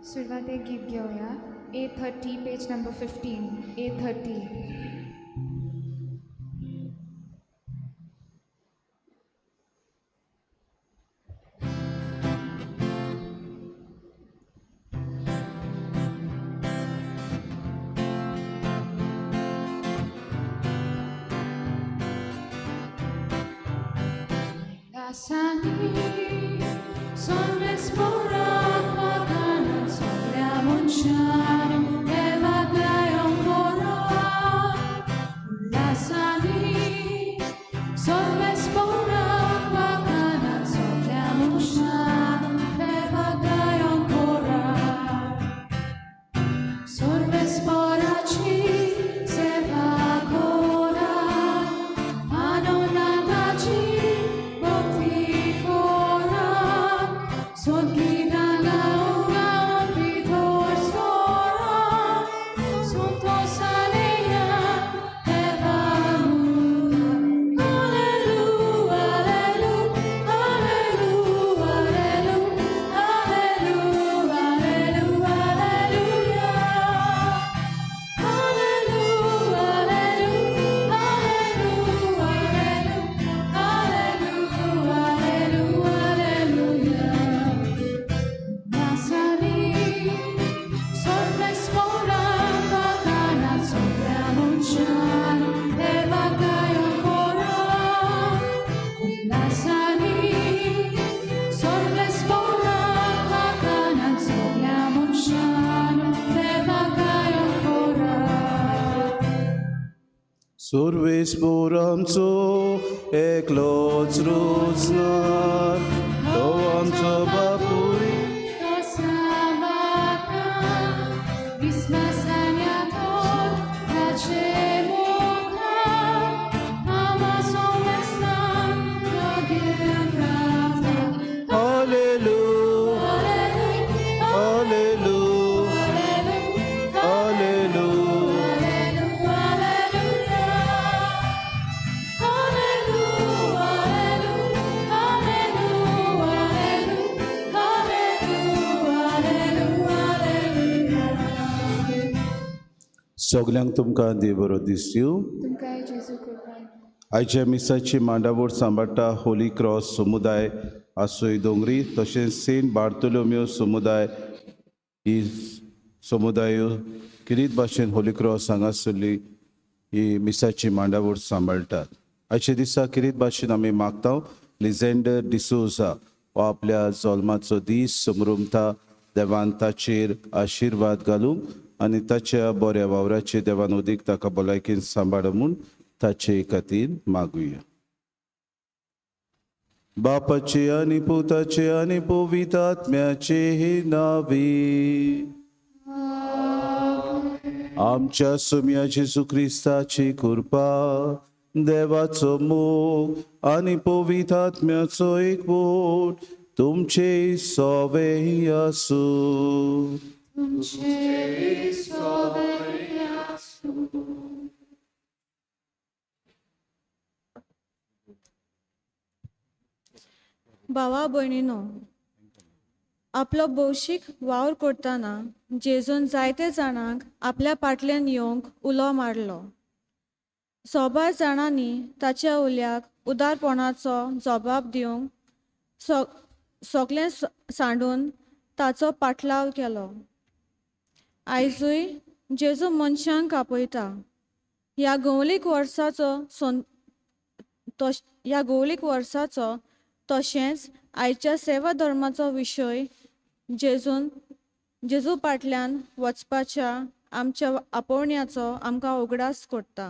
सुरुवात एक गीत घेऊया. A30 page number 15. A30. Lasciami sole sporacqua che non sogliamo un cielo e vagai ancora. Lasciami sole sporacqua che non sogliamo un cielo e vagai ancora. Sole sporaci se va ancora, ma non andaci. Surve sporamco eklots rucnar, to amco bapuj. To samata, vismasania tot, dlaczego krat, ama somestan, drogiem prawda. Alleluja, Alleluja, Alleluja. सगल्यांक तुमकां देव बरो दीस दिवं. तुमकां जेजू कृपा. आयच्या मिसाची मांडावळ सांबाळटा होली क्रॉस समुदाय आसोय दोंगरी तशेंच सेंट बार्तोलोम्यो समुदाय ही समुदाय किरीत भाशेन होली क्रॉस हांगासरली ही मिसाची मांडावळ सांबाळटात. आयच्या दिसा किरीत भाशेन आमी मागता लिजेंडर डिसोजा हो आपल्या जल्माचो दीस समरुमता. देवान ताचेर आशिर्वाद घालूं आनी ताच्या बऱ्या वावराचे देवान उदीक ताका भलायकेन सांबाळ म्हूण ताचे खातीर मागुया. बापाचे आनी पुताचे आनी पवित्र आत्म्याचे हे नावी. आमच्या सोम्या जेजू क्रिस्ताची कृपा, देवाचो मोग आनी पवित्र आत्म्याचो एकवट तुमचे सवे आसूं. भावा भयणीनो, आपलो भौशीक वावर करतना जेजून जायते जाणांक आपल्या फाटल्यान येवंक उलो मारलो. सोबार जाणांनी ताच्या उल्याक उदारपणाचो जबाब दिवंक सगळें सांडून ताचो पाटलाव केलो. आयजूय जेजू मनशांक आपयता. ह्या गवळीक वर्साचो तशेंच आयच्या सेवा धर्माचो विशय जेजू फाटल्यान वचपाच्या आमच्या आपोवण्याचो आमकां उगडास करता.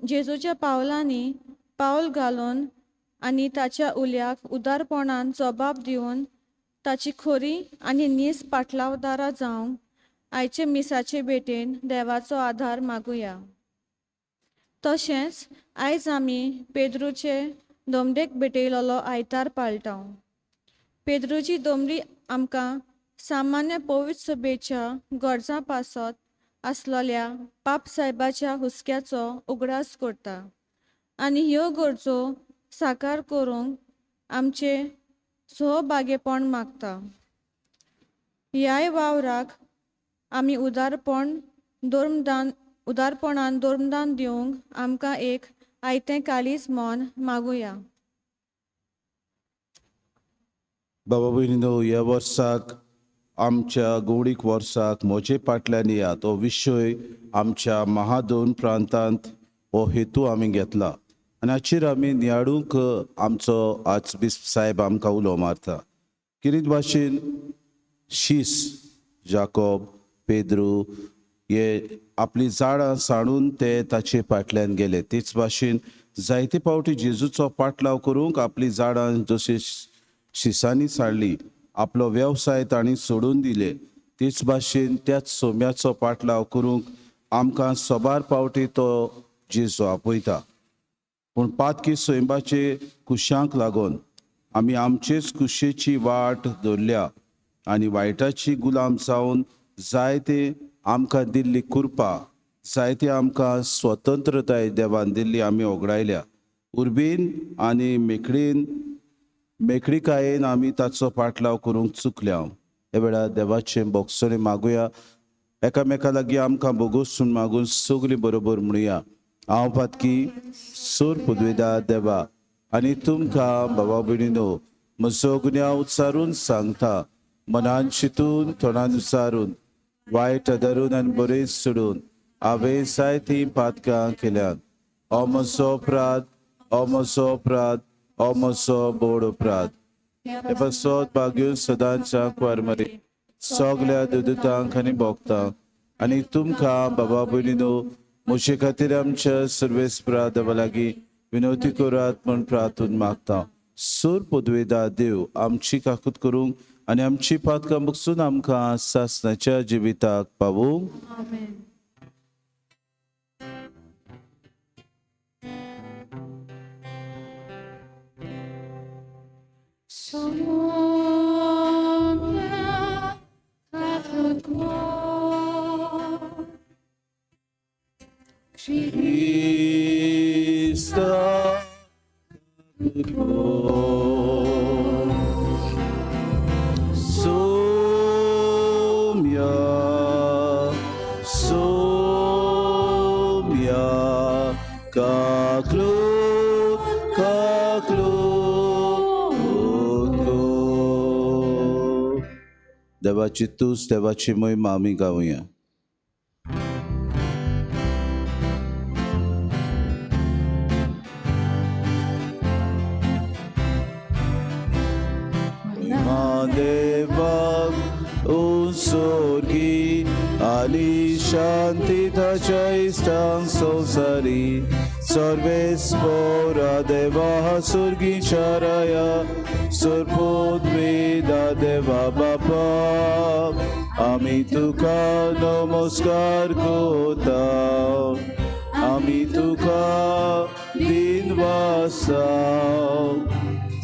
जेजूच्या पावलांनी पावल घालून आनी ताच्या उल्याक उदारपणान जबाब दिवन ताची खरी आनी नीस पाटलावदारा जावंक आयचे मिसाचे भेटेन देवाचो आदार मागुया. तशेंच आयज आमी पेद्रूचे दोमडेक भेटयलोलो आयतार पाळटाव. पेद्रूची दोमडी आमकां सामान्य पवित्र सभेच्या गरजां पासत आसलेल्या पाप साहेबाच्या हुस्क्याचो उगडास करता आनी ह्यो गरजो साकार करूंक आमचे सहभागीपण मागता. ह्याय वावराक आमी उदारपणान दोर्मदान दिवंक आमकां एक आयतें काळीज मोन मागुया. बाबा भयणीनो, ह्या वर्साक आमच्या गवळीक वर्साक म्हजे फाटल्यान या तो विशय आमच्या महादोन प्रांतांत हो हेतू आमी घेतला आनी हाचेर आमी नियाळूंक आमचो आज बीस साहेब आमकां उलो मारता. कितें भाशेन शीस, जाकोब, पेद्रू हे आपली झाडां साणून ते ताचे फाटल्यान गेले. तेच भाशेन जायते फावटी जेजूचो पाटलाव करूंक आपली झाडां जशी शिसांनी साडली, आपलो वेवसाय तांणी सोडून दिले. तेच भाशेन त्याच सोम्याचो पाटलाव करूंक आमकां सोबार फावटी तो जेजू आपयता. पूण पातकी सोयंबाचे कुशांक लागून आमी आमचेच कुशेची वाट धरल्या आनी वायटाची गुलाम जावन जायते आमकां दिल्ली कुरपा, जायते आमकां स्वतंत्रताय देवान दिल्ली आमी ओगडायल्या. उर्बेन आनी मेकळीकायेन आमी ताचो पाटलाव करूंक चुकल्या. हे वेळार देवाचें बोगसणे मागुया. एकामेका लागीं आमकां बोगोसून मागून सगलीं बरोबर म्हणुया. हांव पातकी सोर पदवेदार देवा आनी तुमकां बाबा भयणीनो म्हजो गुन्यांव उच्चारून सांगता. मनान चिंतून, तोंडान विचारून, वायट धरून आनी बरें सोडून हांवें जायतीं पातकां केल्यात. हो म्हजो अपराध, हो म्हजो अपराध, हो म्हजो बोड अपराध. हे बसोत भाग्यो सदांच्या क्वारमरी सगल्या दुदूतांक आनी भोगतांक आनी तुमकां बाबा भयणीनो म्हजे खातीर आमच्या सर्वेस्परा देवा लागीं विनवती करात म्हूण प्रार्थून मागता. सोर पदवेदार देव आमची काकूत करूंक आनी आमची पातकां बगसून आमकां सासणाच्या जिविताक पावूंक. देवाची तूस, देवाची महिमा आमी गावया. देवाक उंचोर्गी आली शांती ताच्या इश्टांक संवसारी. सर्वेस्परा देवा सुर्गीच्या राया, सोरपोदवेदा देवा बापा आमी तुका नमस्कार करता. आमी तुका दिनवासा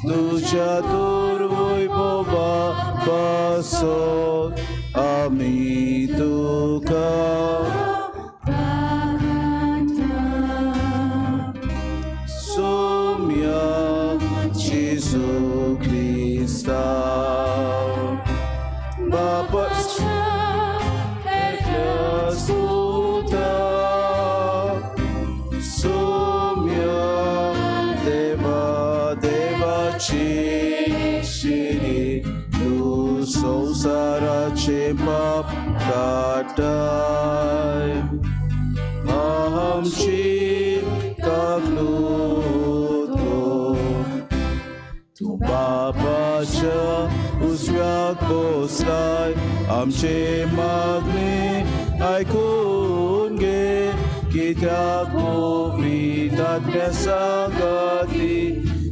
तुझ्या दुर्वैभवा पासोन आमी तुका सोम्या जेजू क्रिस्ता बापाच्या एकल्या सुता सोम्या देवा देवाची शिरी तू संसाराचे पाप काटाय. आमची काकूत तू बापाच्या उजव्याक बसलाय. आमचे मागणे आयकून घे, कित्याक पवित्र आत्म्या सांगाती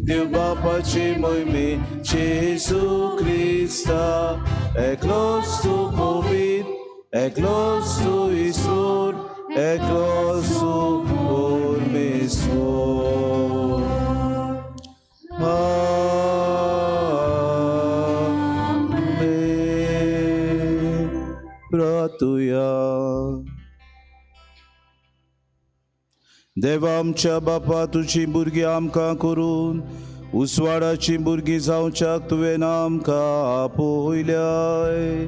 देव बापाचे मोहिमे जेजू क्रिस्ता. एकलोच तू पवित्र, एकलोच तू ईश्वर, एकलोच तू परमेश्वर. प्रार्थुया. देवा आमच्या बापा तुझी भुरगीं आमकां करून उसवाडाची भुरगीं जावच्याक तुवें आमकां आपयल्याय.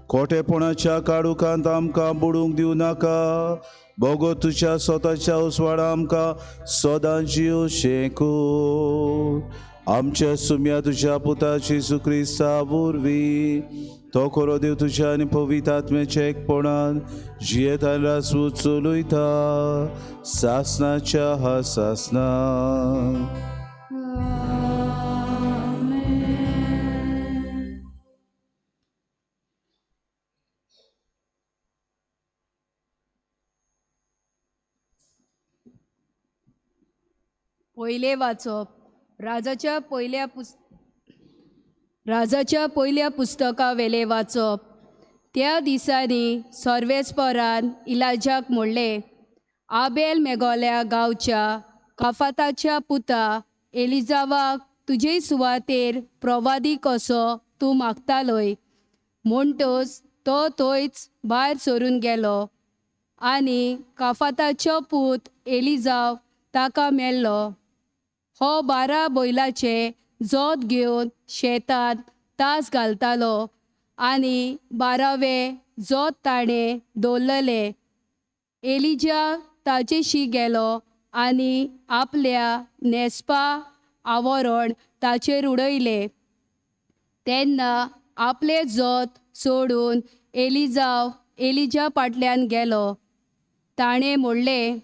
खोटेपणाच्या काळुकांत आमकां बुडूंक दिवं नाका, बोगो तुज्या स्वताच्या उसवाडा आमकां सदां जिवचें कोर. आमच्या सुम्या तुज्या पुता जेजू क्रिस्ता वरवीं तो खरो देव तुज्या आनी पवित्र आत्म्याच्या एकपणान जियेता आनी रासू चलयता सासणाच्या हा सासना. पयले वाचप राजाच्या पयल्या पुस्तका वेले वाचप. त्या दिसांनी सर्वेस्परान इलाजाक म्हणलें, आबेल मेगोल्या गांवच्या काफाताच्या पुता एलिजावाक तुजे सुवातेर प्रवादी कसो तूं मागतालोय. म्हणटच तो थंयच भायर सरून गेलो आनी काफाताचो पूत एलिजाव ताका मेल्लो. हो 12 बैलाचे जोत घेवन शेतांत तास घालतालो आनी 12वें जोत ताणें दवरलेलें. एलिजा ताचेशी गेलो आनी आपल्या न्हेसपा आवरण ताचेर उडयलें. तेन्ना आपले जोत सोडून एलिजा फाटल्यान गेलो. ताणें म्हणलें,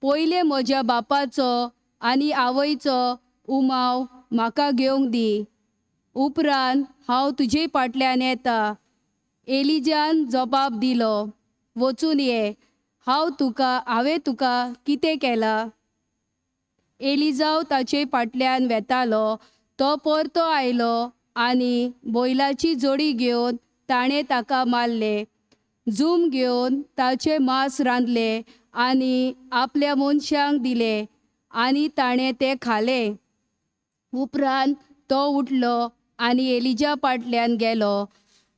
पयले म्हज्या बापाचो आनी आवयचो उमाव म्हाका घेवंक दी, उपरांत हांव तुजे फाटल्यान येता. एलिजान जबाब दिलो, वचून ये, हांवें तुका कितें केलां? एलिजाव ताचे फाटल्यान वेतालो. तो परतो आयलो आनी बैलाची जोडी घेवन ताणें ताका मारलें. जूम घेवन ताचें मांस रांदलें आनी आपल्या मनशांक दिलें आनी ताणें तें खालें. उपरांत तो उठलो आनी एलिजा फाटल्यान गेलो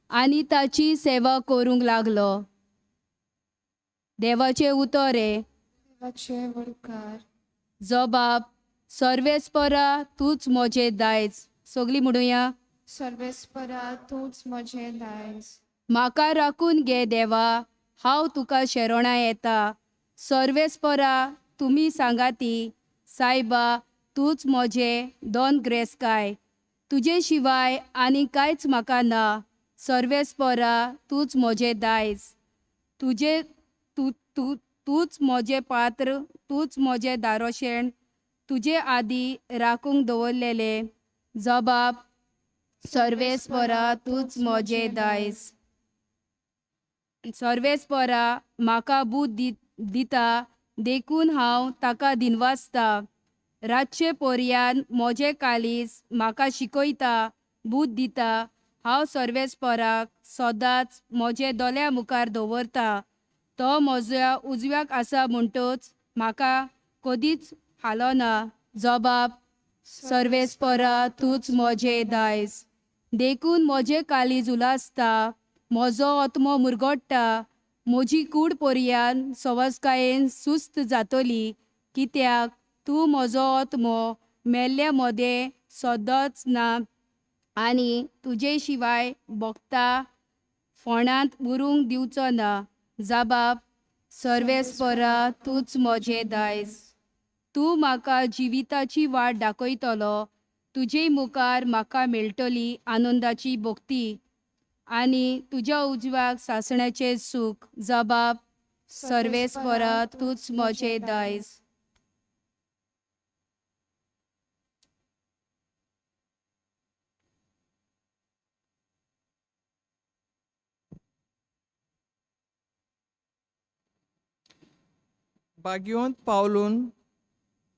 आनी ताची सेवा करूंक लागलो. देवाचें उतोरें. देवाचे वडकार. जबाब. सर्वेस्परा तूंच म्हजें दायज. सगळीं म्हणुया. सर्वेस्परा तूंच म्हजें दायज. म्हाका राखून घे देवा, हांव तुका शेरोणा येता. सर्वेस्परा तुमी सांगाती. सायबा तूंच म्हजें दोन ग्रेस्काय. तुजे शिवाय आनी कांयच म्हाका ना. सर्वेस्परा तूंच म्हजें दायज. तूंच म्हजें पात्र, तूंच म्हजें दारोशेण, तुजे आदी राखूंक दवरलेलें. जबाब. सर्वेस्परा तूंच म्हजें दायज. सर्वेस्परा म्हाका बूद दिता देखून हांव ताका दिनवासता. रातचे पर्यान म्हजें कालीज म्हाका शिकयता, बूद दिता. हांव सर्वेस्पराक सदांच म्हजें दोल्या मुखार दवरता. तो म्हज्या उजव्याक आसा म्हणटच म्हाका कदीच हालोना. जबाब. सर्वेस्परा तूंच म्हजें दायज. देखून म्हजें कालीज उलासता, म्हजो आत्मो मुरगोडटा. म्हजी कूड पर्यान सवस्कायेन सुस्त जातली, कित्याक तूं म्हजो आत्मो मेल्ल्या मदें सोदच ना आनी तुजे शिवाय भोगता फोंडांत उरूंक दिवचो ना. जबाब. सर्वेस्परा तूंच म्हजें दायज. तूं म्हाका जिविताची वाट दाखयतलो. तुजे मुखार म्हाका मेळटली आनंदाची भोगती आनी तुज्या उजव्याक सासण्याचें सूख. जबाब. सर्वेस्परा तूंच म्हजें दायज. बागयोंत पावलून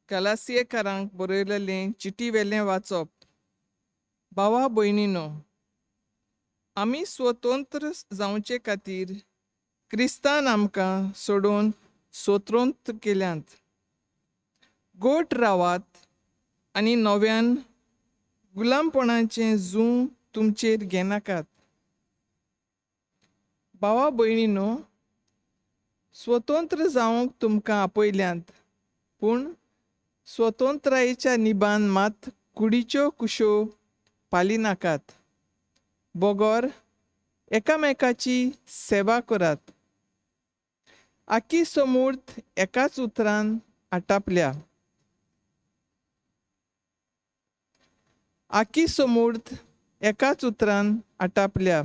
कलासियेकारांक बरयलेलें चिटी वेलें वाचप. भावा भयणीनो, आमी स्वतंत्र जावचे खातीर क्रिस्तान आमकां सोडून स्वतंत्र केल्यांत. गोट रावात आनी नव्यान गुलामपणाचें जूं तुमचेर घेनाकात. भावा भयणीनो, स्वतंत्र जावंक तुमकां आपयल्यांत, पूण स्वतंत्रायेच्या निबान मात कुडीच्यो कुशो पाली नाकात. बोगोर एकामेकाची सेवा करात. आखी समूर्त एकाच उतरान आटापल्या. आखी समूर्त एकाच उतरान आटापल्या.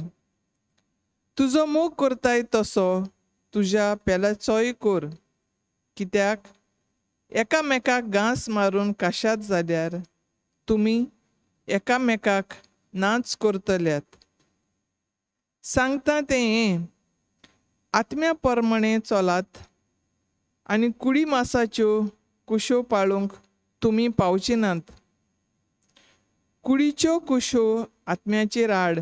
तुजो मोग करताय तसो तुज्या पेल्याचोय कोर. कित्याक एकामेकाक घांस मारून काशात जाल्यार तुमी एकामेकाक नाच करतल्यात. सांगता तें हें, आत्म्या प्रमाणे चलात आनी कुडी मासाच्यो कुशो पाळूंक तुमी पावचे नात. कुडीच्यो कुशो आत्म्याचेर आड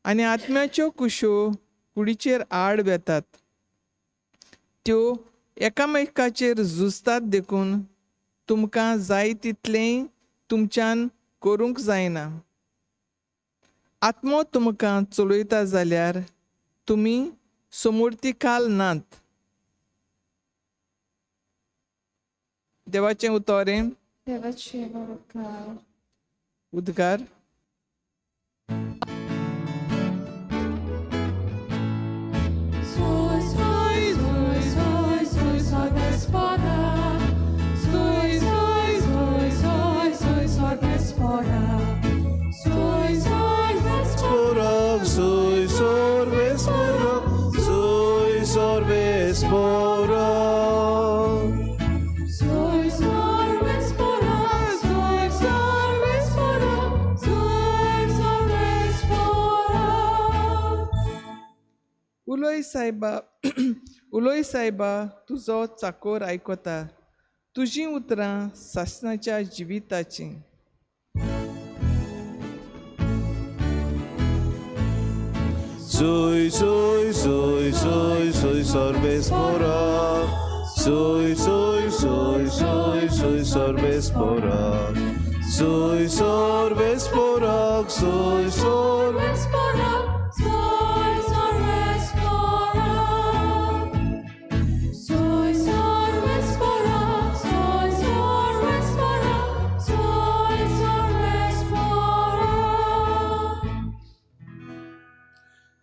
आनी आत्म्याच्यो कुशो कुडीचेर आड वेतात. त्यो एकामेकाचेर झुजतात देखून तुमकां जाय तितलेंय तुमच्यान करूंक जायना. आत्मो तुमकां चलयता जाल्यार तुमी समूर्तिकाल नात. देवाचें उतोरें. देवाचे बरोबर. उद्गार. Sporok, soy sorbe sporok, soy sorbe sporok. उलोय सायबा तुजो चाकोर आयकोता. तुजीं उतरां सासणाच्या जिविताचीं. Soy, soy, soy, soy, soy sorbe sporok. Soy, soy, soy, soy, soy sorbe sporok. Soy sorbe sporok, soy sorbe sporok.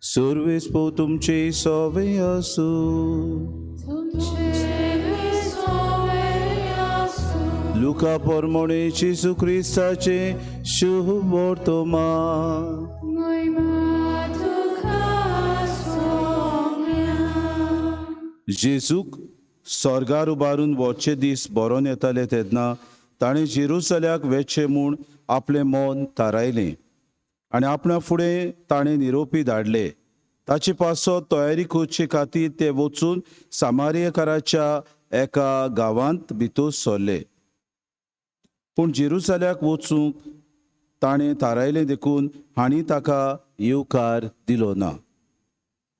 Sorves po तुमचे सोवे असू. लुका पोरमोणे जेजू क्रिस्ताचे शुभ वर्तमान. जेजूक स्वर्गार उबारून वचचे दीस बरोवन येताले तेन्ना ताणें जेरुसल्याक वेचे म्हूण आपलें मन थारायलें आनी आपणा फुडें ताणें निरोपी धाडले. ताचे पासत तयारी करचे खातीर ते वचून सामारियकाराच्या एका गांवांत भितर सरले. पूण जेरुसल्याक वचूंक ताणें थारायलें देखून हांणी ताका येवकार दिलो ना.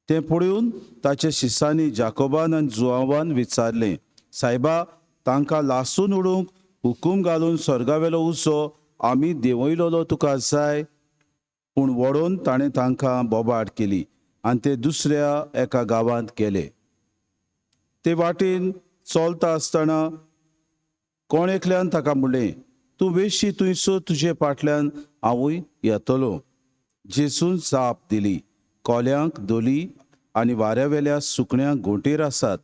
तें पळोवन ताच्या शिसांनी जाकोबान आनी जुआवान विचारलें, सायबा, तांकां लासून उडोवंक हुकूम घालून स्वर्गावेलो उजो आमी देंवयलोलो तुका जाय? पूण वडोवन ताणें तांकां बोबाड केली आनी ते दुसऱ्या एका गांवांत गेले. ते वाटेन चलता आसतना कोण एकल्यान ताका म्हणलें, तूं वेशी थंयसर तुजे फाटल्यान हांवूय येतलो. जेजून जाप दिली, कोल्यांक दोली आनी वाऱ्यावेल्या सुकण्यांक घोंटेर आसात,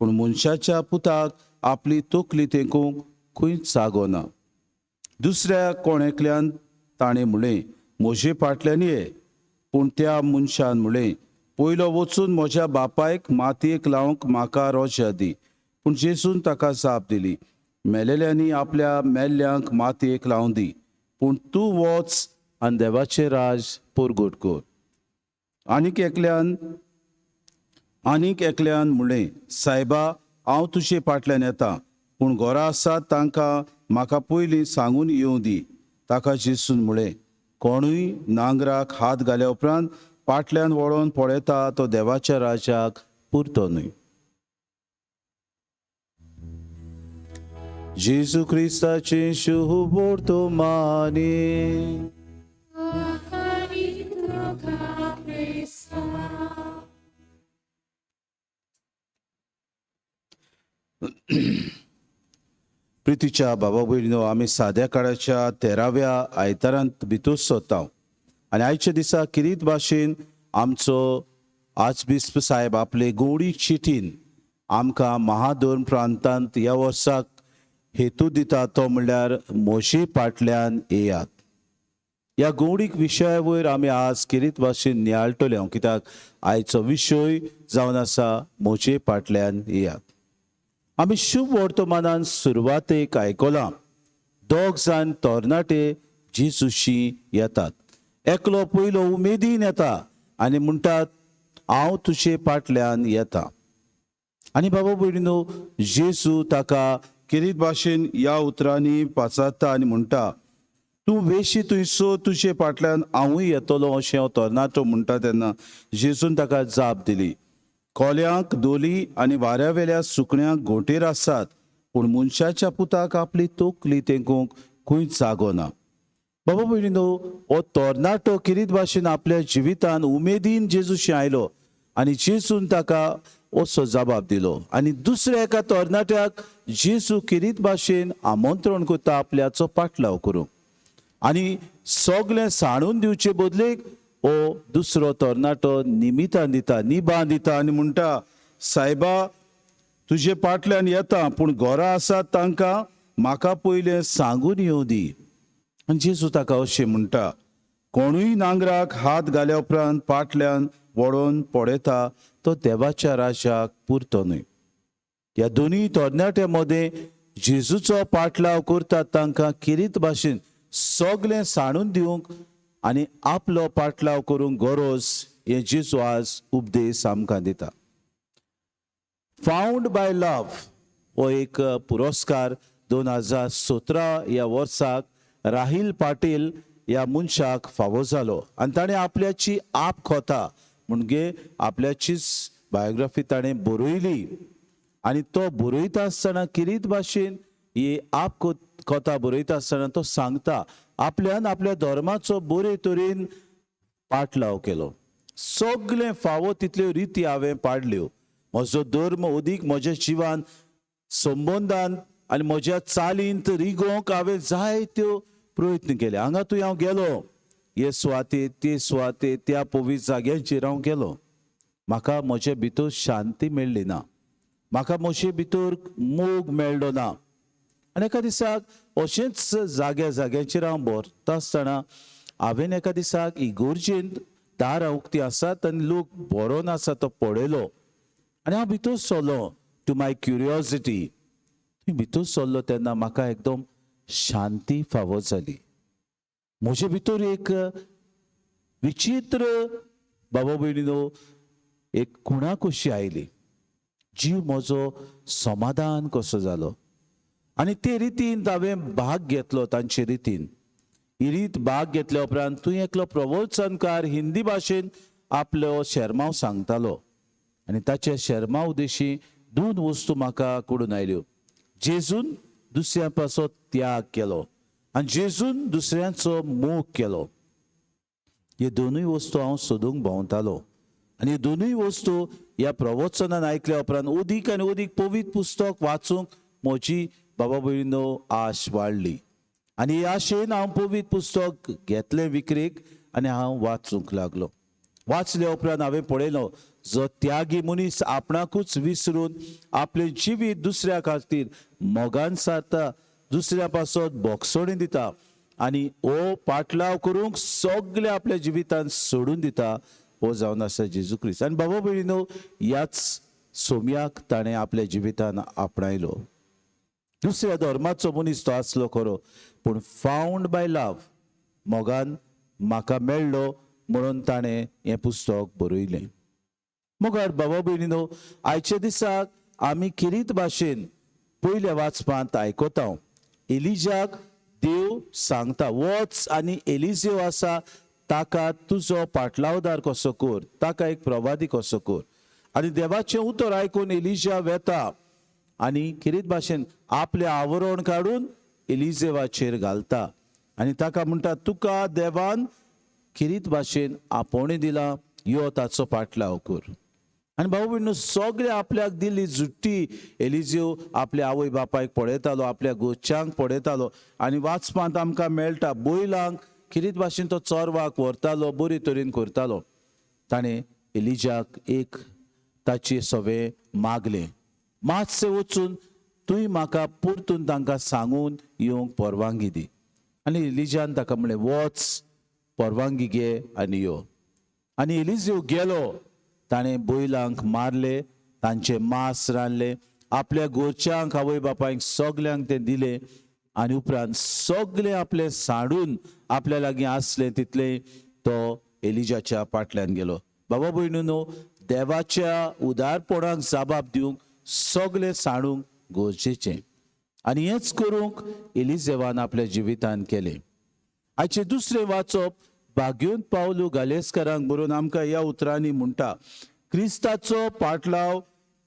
पूण मनशाच्या पुताक आपली तोकली तेंकूंक खंयच जागो ना. दुसऱ्या कोण एकल्यान ताणें म्हणलें, म्हजे फाटल्यान ये. पूण त्या मनशान म्हणलें, पयलो वचून म्हज्या बापायक मातयेक लावंक म्हाका रोजा दी. पूण जेजून ताका जाप दिली, मेलेल्यांनी आपल्या मेल्ल्यांक मातयेक लावूं दी, पूण तूं वच आनी देवाचें राज परगट कर. आनीक एकल्यान म्हणलें, सायबा, हांव तुजे फाटल्यान येतां, पूण घरां आसात तांकां म्हाका पयलीं सांगून येवं दी. ताका जेजून म्हणलें, कोणूय नांगराक हात घाल्या उपरांत फाटल्यान वळोन पळयता तो देवाच्या राजाक पुरतो न्हय. जेजू क्रिस्ताचे शुभ वर्तमानी. प्रितीच्या बाबा भयणीनो, आमी साद्या काळाच्या 13व्या आयतारांत भितर सरता. आनी आयच्या दिसा किरीत भाशेन आमचो आर्चबिस्प साहेब आपले गवडी चिठीन आमकां महादोन प्रांतांत ह्या वर्साक हेतू दिता तो म्हणल्यार मोशे फाटल्यान येयात. ह्या गवडीक विशया वयर आमी आज किरीत भाशेन नियाळटले कित्याक आयचो विशय जावन आसा मोशे फाटल्यान येयात. आमी शुभ वर्तमानान सुरवातेक आयकलां दोग जाण तरणाटे जेजूशी येतात. एकलो पयलो उमेदीन येता आनी म्हणटात हांव तुजे फाटल्यान येता. आनी बाबा भयणीनो, जेजू ताका किरीत भाशेन ह्या उतरांनी पाचारता आनी म्हणटा तूं वेशी थंयसो तुजे फाटल्यान हांवूय येतलो अशें हो तरणाटो म्हणटा तेन्ना जेजून ताका जाप दिली. कोल्यांक दोली आनी वाऱ्यावेल्या सुकण्यांक घोंटेर आसात पूण मनशाच्या पुताक आपली तोकली तेंकूंक खंयच जागो ना. बाबा भयणीनो, हो तरणाटो किरीत भाशेन आपल्या जिवितान उमेदीन जेजूशी आयलो आनी जेजून ताका असो जबाब दिलो. आनी दुसऱ्या एका तरणाट्याक जेजू किरीत भाशेन आमंत्रण करता आपल्याचो पाटलाव करूंक. आनी सगळें सांडून दिवचे बदलेक हो दुसरो तरणाटो निमितान दिता, निबान दिता आनी म्हणटा सायबा तुजे फाटल्यान येता पूण घरां आसात तांकां म्हाका पयलें सांगून येवं दी. आनी जेजू ताका अशें म्हणटा कोणूय नांगराक हात घाल्या उपरांत फाटल्यान वळोन पडयता तो देवाच्या राज्याक पुरतो न्हय. ह्या दोनूय तरणाट्या मदें जेजूचो पाटलाव करतात तांकां किरीत भाशेन सगळें सांडून दिवंक आनी आपलो पाटलाव करूंक गरज हें जेजू आज उपदेश आमकां दिता. फावंड बाय लव हो एक पुरस्कार 2017 ह्या वर्साक राहील पाटील ह्या मनशाक फावो जालो आनी ताणें आपल्याची आप खोता म्हणजे आपल्याचीच बायोग्राफी ताणें बरयली. आनी तो बरयता आसतना किरीत भाशेन ही आप कथा बरयता आसतना तो सांगता आपल्यान आपल्या धर्माचो बरे तरेन पाटलाव केलो. सगळे फावो तितल्यो रिती हांवें पाडल्यो. म्हजो धर्म अदीक म्हज्या जिवान संबंदान आनी म्हज्या चालींत रिगोवंक हांवें जायत्यो प्रयत्न केले. हांगा थंय हांव गेलो, हे सुवातेर ते सुवातेर त्या पवित्र जाग्यांचेर हांव गेलो. म्हाका म्हजे भितर शांती मेळ्ळी ना, म्हाका म्हजे भितर मोग मेळ्ळो ना. आनी एका दिसाक अशेंच जाग्याचेर हांव भोंवता आसतना हांवें एका दिसाक इगोर्जेंत दारां उक्तीं आसात आनी लोक बरोवन आसा तो पळयलो आनी हांव भितर सरलो. टू माय क्युरियोसिटी भितर सरलो तेन्ना म्हाका एकदम शांती फावो जाली. म्हजे भितर एक विचित्र बाबा भयणीनो एक खुणा कशी आयली. जीव म्हजो समाधान कसो जालो आनी ते रितीन हांवें भाग घेतलो तांचे रितीन. ही रीत भाग घेतल्या उपरांत थंय एकलो प्रवचनकार हिंदी भाशेन आपलो शर्माव सांगतालो आनी ताच्या शर्मा उदेशी 2 वस्तू म्हाका कळून आयल्यो. जेजून दुसऱ्या पासो त्याग केलो आनी जेजून दुसऱ्यांचो मोग केलो. हे दोनूय वस्तू हांव सोदूंक भोंवतालो आनी हे दोनूय वस्तू ह्या प्रवचनान आयकल्या उपरांत अदीक आनी अदीक पवित्र पुस्तक वाचूंक म्हजी बाबा भयणीनो आश वाडली. आनी हे आशेन हांव पवित्र पुस्तक घेतलें विक्रेक आनी हांव वाचूंक लागलो. वाचल्या उपरांत हांवें पळयलो जो त्यागी मनीस आपणाकूच विसरून आपले जिवीत दुसऱ्या खातीर मोगान सारता, दुसऱ्या पासत बोगसोणी दिता आनी हो पाटलाव करूंक सगळे आपल्या जिवितान सोडून दिता, हो जावन आसा जेजू क्रिस्त. आनी बाबा भयणीनो ह्याच सोम्याक ताणें आपल्या जिवितान आपणायलो. दुसऱ्या धर्माचो मनीस तो आसलो खरो पूण फावंड बाय लव मोगान म्हाका मेळ्ळो म्हणून ताणें हें पुस्तक बरयलें. मोगार बाबा भयणीनो आयच्या दिसाक आमी किरीत भाशेन पयल्या वाचपांत आयकता एलिजाक देव सांगता वच आनी एलिजेव आसा ताका तुजो पाटलावदार कसो कर, ताका एक प्रवादी कसो कर. आनी देवाचें उतर आयकून एलिजा वेता आनी किरीत भाशेन आपलें आवरण काडून एलिजेवाचेर घालता आनी ताका म्हणटा तुका देवान किरीत भाशेन आपोवणें दिला, यो ताचो पाटलाव कर. आनी भाऊ भयणीनो सगळे आपल्याक दिल्ली जुट्टी एलिजेव आपल्या आवय बापायक पळयतालो, आपल्या गोच्यांक पळयतालो आनी वाचपांत आमकां मेळटा बैलांक किरीत भाशेन तो चोरवाक व्हरतालो, बरे तरेन करतालो. ताणें एलिजाक एक ताची सवे मागलें, मातशें वचून तुवें म्हाका परतून तांकां सांगून येवंक परवानगी दी. आनी एलिजान ताका म्हणलें, वच, परवानगी घे आनी यो. आनी एलिजेव गेलो. ताणें बैलांक मारले, तांचें मांस रांदलें, आपल्या घरच्यांक आवय बापायक सगल्यांक तें दिलें. आनी उपरांत सगळें आपलें सांडून आपल्या लागीं आसलें तितलें तो एलिजाच्या फाटल्यान गेलो. बाबा भयणीनो, देवाच्या उदारपणाक जाबाब दिवंक सगळें सांडूंक गरजेचें. आनी हेंच करूंक एलिजेवान आपल्या जिवितान केलें. आयचें दुसरें वाचप भाग्योन पावलू गालेस्करांक बरोवन आमकां ह्या उतरांनी म्हणटा, क्रिस्ताचो पाटलाव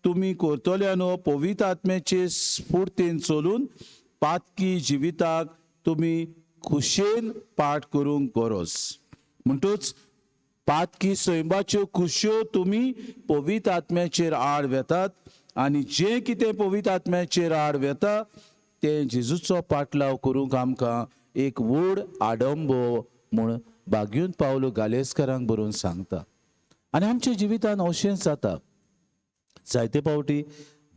तुमी करतल्यानो पवित्र आत्म्याचे स्फूर्तीन चलून पातकी जिविताक तुमी खुशेन पाठ करूंक गरज. म्हणटूच पातकी सैमाच्यो खुश्यो तुमी पवित्र आत्म्याचेर आड वेतात. आनी जें कितें पवित्र आत्म्याचेर आड वेता तें जेजूचो पाटलाव करूंक आमकां एक व्हड आडंबो म्हूण भाग्योन पावलो गालेस्करांक बरोवन सांगता. आनी आमच्या जिवितान अशेंच जाता. जायते फावटी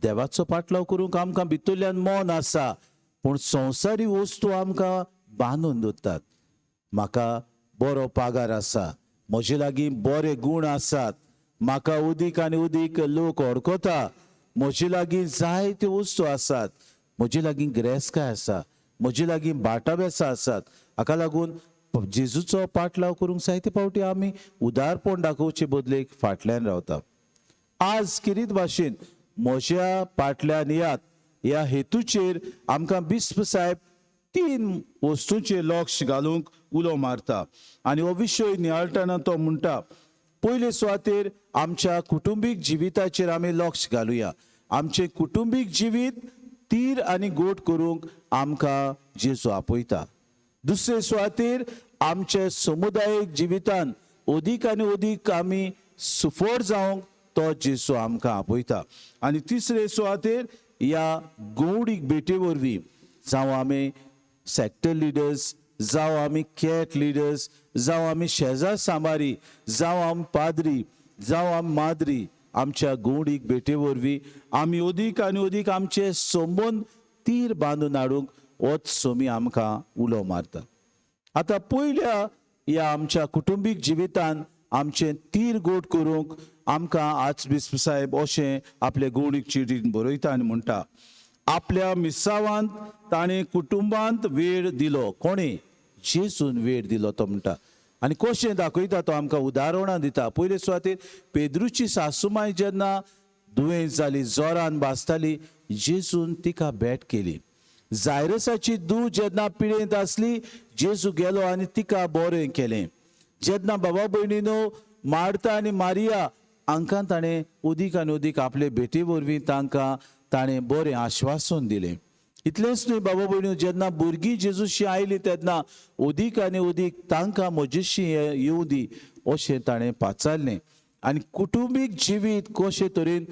देवाचो पाटलाव करूंक आमकां भितरल्यान मन आसा, पूण संवसारी वस्तू आमकां बांदून दवरतात. म्हाका बरो पागार आसा, म्हजे लागीं बरे गूण आसात, म्हाका उदीक आनी उदीक लोक वळखता, म्हजे लागीं जायत्यो वस्तू आसात, म्हजे लागीं गिरेस्ताय आसा, म्हजे लागीं भाटां बेसां आसात. हाका लागून जेजूचो पाटलाव करूंक जायते फावटी आमी उदारपण दाखोवचे बदलेक फाटल्यान रावता. आज किरीत भाशेन म्हज्या फाटल्यान यात ह्या हेतूचेर आमकां बिस्प साहेब 3 वस्तूंचेर लक्ष घालूंक उलो मारता. आनी हो विशय नियाळटना तो म्हणटा, पयले सुवातेर आमच्या कुटुंबीक जिविताचेर आमी लक्ष घालुया. आमचें कुटुंबीक जिवीत तीर आनी गोट करूंक आमकां जेजू आपयता. दुसरे सुवातेर आमच्या समुदायीक जिवितान अदीक आनी अदीक आमी सुफोर जावंक तो जेजू आमकां आपयता. आनी तिसरे सुवातेर ह्या गौडीक भेटे वरवीं जावं आमी सॅक्टर लिडर्स, जावं आमी कॅट लिडर्स, जावं आमी शेजार सांबारी, जावं आमी पाद्री, जावं आमी माद्री, आमच्या गौडीक भेटे वरवीं आमी अदीक आनी अदीक आमचे संबंद तीर बांदून हाडूंक होच सोमी आमकां उलो मारता. आतां पयल्या ह्या आमच्या कुटुंबीक जिवितान आमचें तीर गोट करूंक आमकां आज बिस्प साहेब अशें आपले गौडीक चिटीन बरयता आनी म्हणटा, आपल्या मिसावांत ताणें कुटुंबांत वेळ दिलो. कोणें? जेजून वेळ दिलो तो म्हणटा. आनी कशें दाखयता तो आमकां उदाहरणां दिता. पयले सुवातेर पेद्रूची सासूमाय जेन्ना दुयेंत जाली, जोरान भाजताली, जेजून तिका भेट केली. जायरसाची धूव जेन्ना पिडेंत आसली, जेजू गेलो आनी तिका बरें केलें. जेन्ना बाबा भयणीनो मार्ता आनी मारिया हांकां ताणें अदीक आनी अदीक आपले भेटे वरवीं तांकां ताणें बरें आश्वासन दिलें. इतलेंच न्हय बाबा भयण्यो, जेन्ना भुरगीं जेजूशी आयलीं तेन्ना अदीक आनी अदीक तांकां म्हजेशी येवं दी अशें ताणें पाचारलें. आनी कुटुंबीक जिवीत कशे तरेन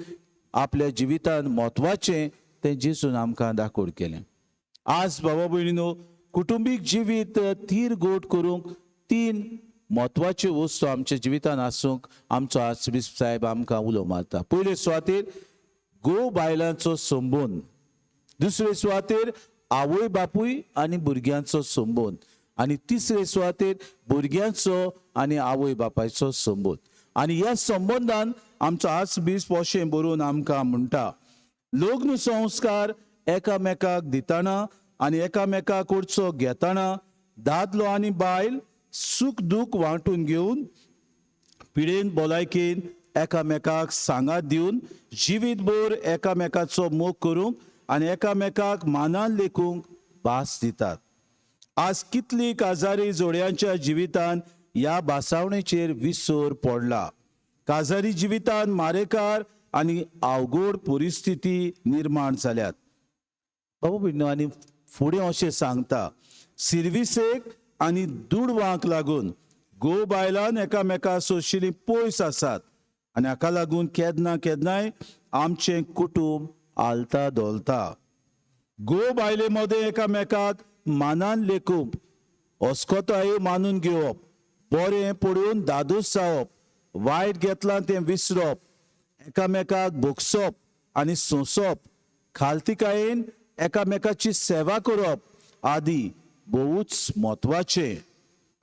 आपल्या जिवितान म्हत्वाचें तें जेजून आमकां दाखोवन केलें. आज बाबा भयणीनो, कुटुंबीक जिवीत तीर गोट करूंक 3 म्हत्वाच्यो वस्तू आमच्या जिवितान आसूंक आमचो आर्चबिशप साहेब आमकां उलो मारता. पयले सुवातेर घोव बायलांचो संबंद, दुसरे सुवातेर आवय बापूय आनी भुरग्यांचो संबंद, आनी तिसरे सुवातेर भुरग्यांचो आनी आवय बापायचो संबंद. आनी ह्या संबंदान आमचो आर्चबिशप अशें बरोवन आमकां म्हणटा, लग्न संस्कार एकामेकाक दितना आनी एकामेका कडचो घेतना दादलो आनी बायल सूख दूख वांटून घेवन पिडेन भलायकेन एकामेकाक सांगात दिवन जिवीतभर एकामेकाचो मोग करूंक आनी एकामेकाक मानान लेखूंक भास दितात. आज कितली काजारी जोड्यांच्या जिवितान ह्या भासावणेचेर विसर पडला. काजारी जिवितान मारेकार आनी अवघड परिस्थिती निर्माण जाल्यात. बाबा भयणीनो, आनी फुडें अशें सांगता, सिर्विसेक आनी दुडवांक लागून घोव बायलान एकामेका सोशिल्लीं पयस आसात. आनी हाका लागून केन्ना केन्नाय आमचें कुटूंब आलता दोलता. घोव बायले मदें एकामेकाक मानान लेखूंक अस्कोताय मानून घेवप, बरें पडून दादूस जावप, वायट घेतलां तें विसरप, एकामेकाक भोगसप आनी सोंसप, खालतिकायेन एकामेकाची सेवा करप आदी बहुच म्हत्वाचें.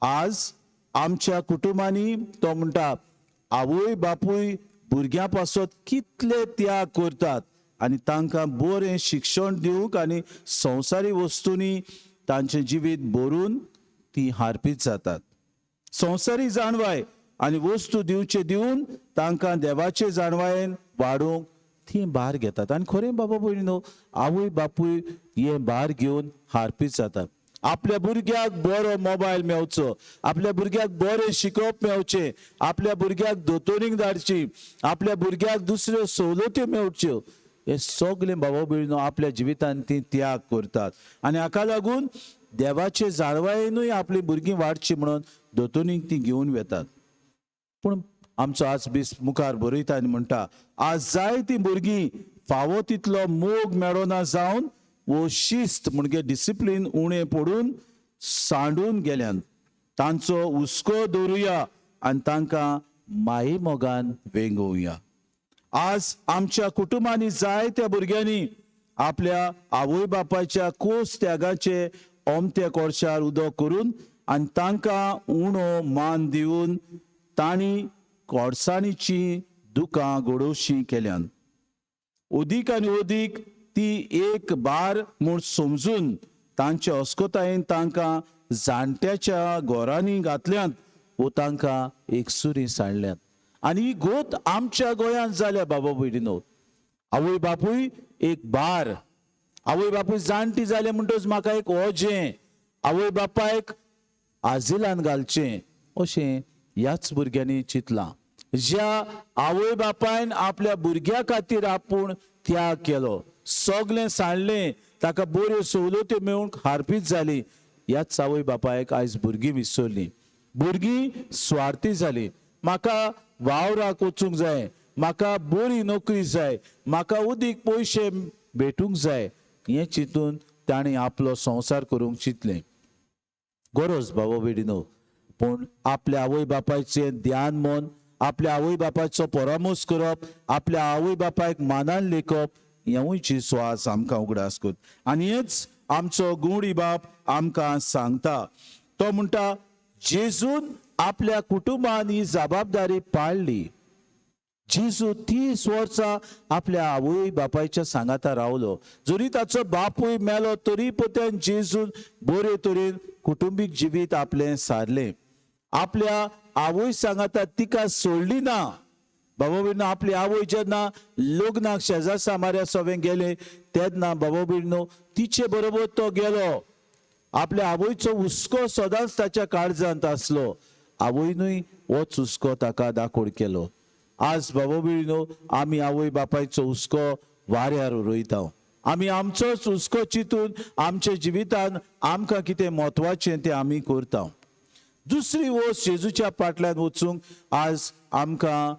आज आमच्या कुटुंबांनी तो म्हणटा आवय बापूय भुरग्यां पासत कितले त्याग करतात आनी तांकां बरें शिक्षण दिवंक आनी संवसारी वस्तूंनी तांचें जिवीत भरून ती हार्पीत जातात. संवसारी जाणवाय आनी वस्तू दिवचे दिवन तांकां देवाचे जाणवायेन वाडोवंक ती भार घेतात. आनी खरें बाबा भयणीनो, आवय बापूय हे भार घेवन हार्पीत जातात. आपल्या भुरग्याक बरो मोबायल मेळचो, आपल्या भुरग्याक बरें शिकप मेळचें, आपल्या भुरग्याक दोतोरीक धाडची, आपल्या भुरग्याक दुसऱ्यो सवलती मेळच्यो, हे सगळें बाबा भयणीनो आपल्या जिवितांत ती त्याग करतात. आनी हाका लागून देवाचे जाणवायेनूय आपली भुरगीं वाडची म्हणून दोतोरीक ती घेवन वेतात. पूण आमचो आज बीस मुखार बरयता आनी म्हणटा आज जायतीं भुरगीं फावो तितलो मोग मेळोना जावन वो शिस्त म्हणजे डिसिप्लीन उणें पडून सांडून गेल्यान. तांचो हुस्को दवरुया आनी तांकां माये मोगान वेंगोवया. आज आमच्या कुटुंबांनी जायत्या भुरग्यांनी आपल्या आवय बापायच्या कोस त्यागाचे ओमते कोळशार उदो करून आनी तांकां उणो मान दिवन तांणी कोळसाणीची दुकां गोडोवशीं केल्यान. ओदीक आनी ओदीक ती एक बार म्हूण समजून तांच्या अस्कोतायेन तांकां जाणट्याच्या घोरांनी घातल्यांत वो तांकां एकसुरी सांडल्यात. आनी ही गोत आमच्या गोंयांत जाल्या बाबा भयणीनो. आवय बापूय एक बार, आवय बापूय जाणटी जाले म्हणटच म्हाका एक ओजें, आवय बापायक आजिलान घालचें अशें ह्याच भुरग्यांनी चिंतलां. ज्या आवय बापायन आपल्या भुरग्या खातीर आपूण त्याग केलो, सगळें सांडलें, ताका बऱ्यो सवलती मेळूंक हार्पीत जाली, ह्याच आवय बापायक आयज भुरगीं विसरलीं. भुरगीं स्वार्थी जालीं. म्हाका वावराक वचूंक जाय, म्हाका बरी नोकरी जाय, म्हाका उदीक पयशे भेटूंक जाय, हें चिंतून ताणें आपलो संवसार करूंक चिंतलें. गरज बाबा भयणीनो, पूण आपल्या आवय बापायचें ध्यान मन, आपल्या आवय बापायचो परामोस करप, आपल्या आवय बापायक मानान लेखप, हेंवूय स्वास आमकां उगडास कर. आनी हेच आमचो गुणी बाप आमकां सांगता. तो म्हणटा जेजून आपल्या कुटुंबान ही जबाबदारी पाळली. जेजू 30 वर्सां आपल्या आवय बापायच्या सांगाता रावलो. जरी ताचो बापूय मेलो तरी पत्यान जेजून बरे तरेन कुटुंबीक जिवीत आपलें सारलें. आपल्या आवय सांगाता तिका सोडली ना. बाबा भयणीनो, आपली आवय जेन्ना लग्नाक शेजार सामाऱ्या सवें गेले तेन्ना बाबा भयणीनो तिचे बरोबर तो गेलो. आपल्या आवयचो हुस्को सदांच ताच्या काळजांत आसलो. आवयनूय होच हुस्को ताका दाखोड केलो. आज बाबा भयणीनो, आमी आवय बापायचो हुस्को वाऱ्यार उडयता. आमी आमचोच हुस्को चिंतून आमच्या जिवितान आमकां कितें म्हत्वाचें तें आमी करता. दुसरी वस्त जेजूच्या फाटल्यान वचूंक आज आमकां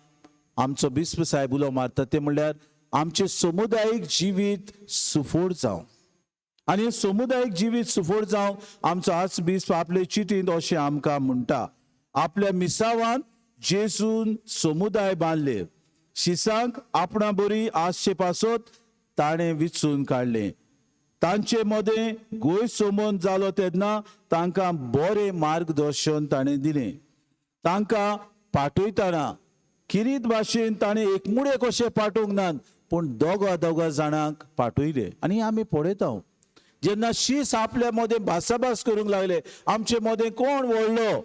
आमचो बिस्प साहेब उलो मारता ते म्हणल्यार आमचे समुदायीक जिवीत सुफोड जावं. आनी हे समुदायीक जिवीत सुफोड जावंक आमचो आज बिस्प आपले चिटींत अशें आमकां म्हणटा. आपल्या मिसावान जेजून समुदाय बांदले. शिसांक आपणा बरी आसचे पासत ताणें विचून काडलें. तांचे मदें गोंय सोमोन जालो तेन्ना तांकां बरें मार्गदर्शन ताणें दिलें. तांकां पाठयतना किरीत भाशेन ताणें एकमुडे कशें पाठोवंक ना, पूण दोगा जाणांक पाठयले. आनी आमी पळयता जेन्ना शीस आपल्या मदें भासाभास करूंक लागले, आमचे मदें कोण व्हडलो,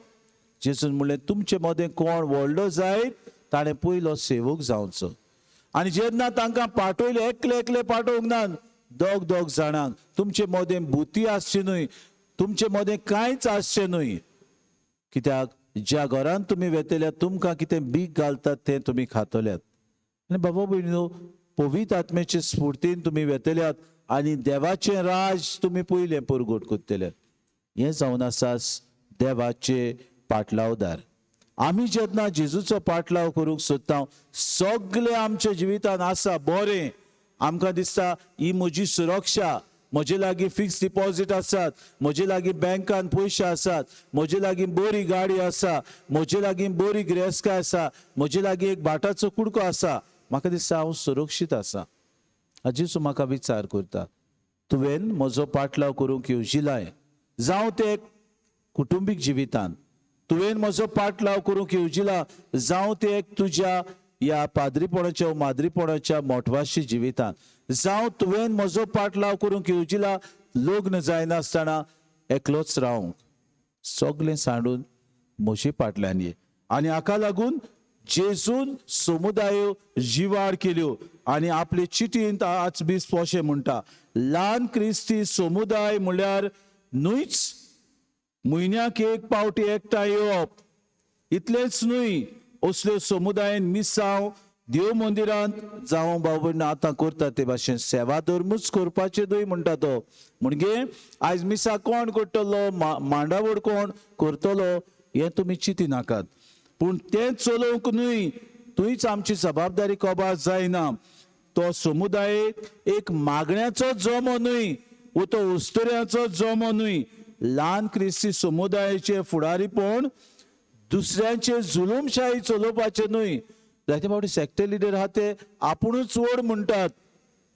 जेजून म्हणलें तुमचे मदें कोण व्हडलो जायत ताणें पयलो सेवक जावचो. आनी जेन्ना तांकां पाठयले, एकले एकले पाठोवंक ना, दोग जाणांक. तुमचे मदें भुती आसची न्हय, तुमचे मदें कांयच आसचें न्हय. कित्याक ज्या घरांत तुमी वेतल्यात तुमकां कितें बीक घालतात तें तुमी खातल्यात. आनी बाबा भयणीनो, पवित्र आत्म्याचे स्फूर्तीन तुमी वेतल्यात आनी देवाचें राज तुमी पयलें परगट कोत्तल्यात. हें जावन आसा देवाचे पाटलावदार. आमी जेन्ना जेजूचो पाटलाव करूंक सोदता, सगळें आमच्या जिवितान आसा बरें, आमकां दिसता ही म्हजी सुरक्षा, म्हजे लागीं फिक्स डिपॉझिट आसात, म्हजे लागीं बँकान पयशे आसात, म्हजे लागीं बरी गाडी आसा, म्हजे लागीं बरी गिरेस्तकाय आसा, म्हजे लागीं एक भाटाचो कुडको आसा, म्हाका दिसता हांव सुरक्षीत आसा. हाजीच म्हाका विचार करता, तुवें म्हजो पाटलाव करूंक येवजिलाय, जावं ते कुटुंबीक जिवितान तुवें म्हजो पाटलाव करूंक येवजिला, जावं ते तुज्या ह्या पाद्रीपणाच्या माद्रीपणाच्या मोठवाशी जिवितान, जावं तुवें म्हजो पाटलाव करूंक येवजिला लग्न जायनासतना एकलोच रावंक, सगलें सांडून म्हजे फाटल्यान ये. आनी हाका लागून जेजून समुदायो जिवाड केल्यो आनी आपले चिटींत आज बीस पोशे म्हणटा, ल्हान क्रिस्ती समुदाय म्हळ्यार न्हूच म्हयन्याक एक पावटी एकठांय येवप, इतलेंच न्हय, असल्यो समुदायान मिसांव देव मंदिरांत जावं बाबा आतां करता ते भाशेन सेवा धर्मूच करपाचे न्हय म्हणटा तो. म्हणजे आयज मिसा कोण करतलो, मांडावळ कोण करतलो हें तुमी चिंती नाकात, पूण तें चलोवंक न्हय, थंयच आमची जबाबदारी कोबार जायना. तो समुदाय एक मागण्याचो जमो न्हय, वो तो उस्तोऱ्याचो जमो न्हय. ल्हान क्रिस्ती समुदायाचे फुडारीपण दुसऱ्यांचे जुलूमशाही चलोवपाचे न्हय. जायते फावटी सेक्टर लिडर आहा ते आपुणूच वड म्हणटात,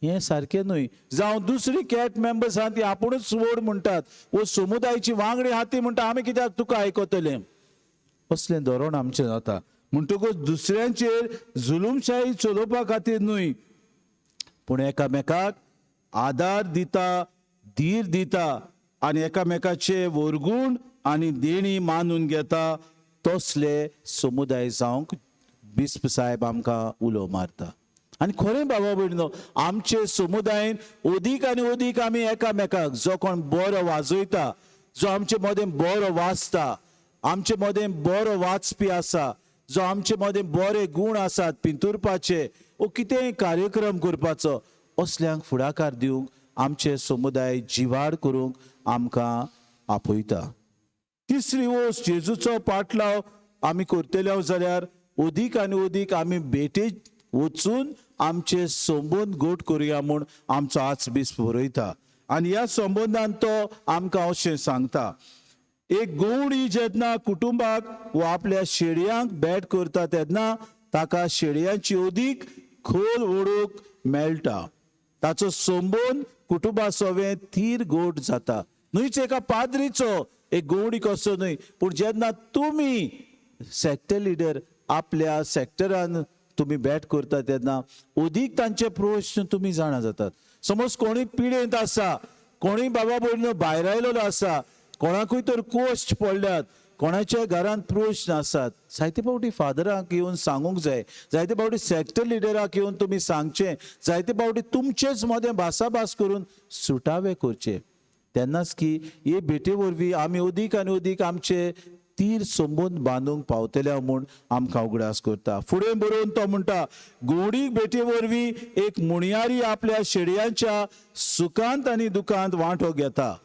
हें सारकें न्हय. जावं दुसरी कॅट मेंबर्स आहा ती आपुणूच वड म्हणटात, वो समुदायाची वांगडी आहा ती म्हणटा आमी कित्याक तुका आयकतले. असलें धोरण आमचें जाता. म्हणटकूच दुसऱ्यांचेर जुलूमशाही चलोवपा खातीर न्हय, पूण एकामेकाक आदार दिता, धीर दिता आनी एकामेकाचे वरगूण आनी देणी मानून घेता, तसले समुदाय जावंक बिस्प साहेब आमकां उलो मारता. आनी खरें बाबा भयणीनो, आमचे समुदायान अदीक आनी अदीक आमी एकामेकाक, जो कोण बरो वाजयता, जो आमचे मदें बरो वाचता, आमचे मदें बरो वाचपी आसा, जो आमचे मदें बरे गूण आसात पिंतुरपाचे, वो कितेंय कार्यक्रम करपाचो, असल्यांक फुडाकार दिवंक आमचे समुदाय जिवाड करूंक आमकां आपयता. तिसरी वस्त जेजूचो पाटलाव आमी करतले जाल्यार अदीक आनी अदीक आमी भेटेक वचून आमचे संबंद गोट करुया म्हूण आमचो आज बीस बरयता. आनी ह्या संबंदान तो आमकां अशें सांगता, एक गवंडी जेन्ना कुटुंबाक वा आपल्या शेडयांक भेट करता तेन्ना ताका शेडयांची अदीक खोल वळख मेळटा. ताचो संबंद कुटुंबासोवें थीर गोट जाता. न्हयच एका पाद्रीचो एक गवंडी कसो न्हय, पूण जेन्ना तुमी सेक्टर लिडर आपल्या सेक्टरान तुमी भेट करता तेन्ना अदीक तांचे प्रश्न तुमी जाणा जातात. समज कोणी पिडेंत आसा, कोणी बाबा भयणीनो भायर आयलेलो आसा, कोणाकूय तर कोश्ट पडल्यात, कोणाच्या घरांत प्रश्न आसात, जायते फावटी फादराक येवन सांगूंक जाय, जायते फावटी सेक्टर लिडराक येवन तुमी सांगचें, जायते फावटी तुमचेच मदें भासाभास करून सुटावे करचे. तेन्नाच की हे भेटे वरवीं आमी अदीक आनी अदीक आमचे तीर संबंद बांदूंक पावतले म्हूण आमकां उगडास करता. फुडें बरोवन तो म्हणटा, गवंडीक भेटे वरवीं एक मुणयारी आपल्या शेडयांच्या सुखांत आनी दुखांत वांटो घेता.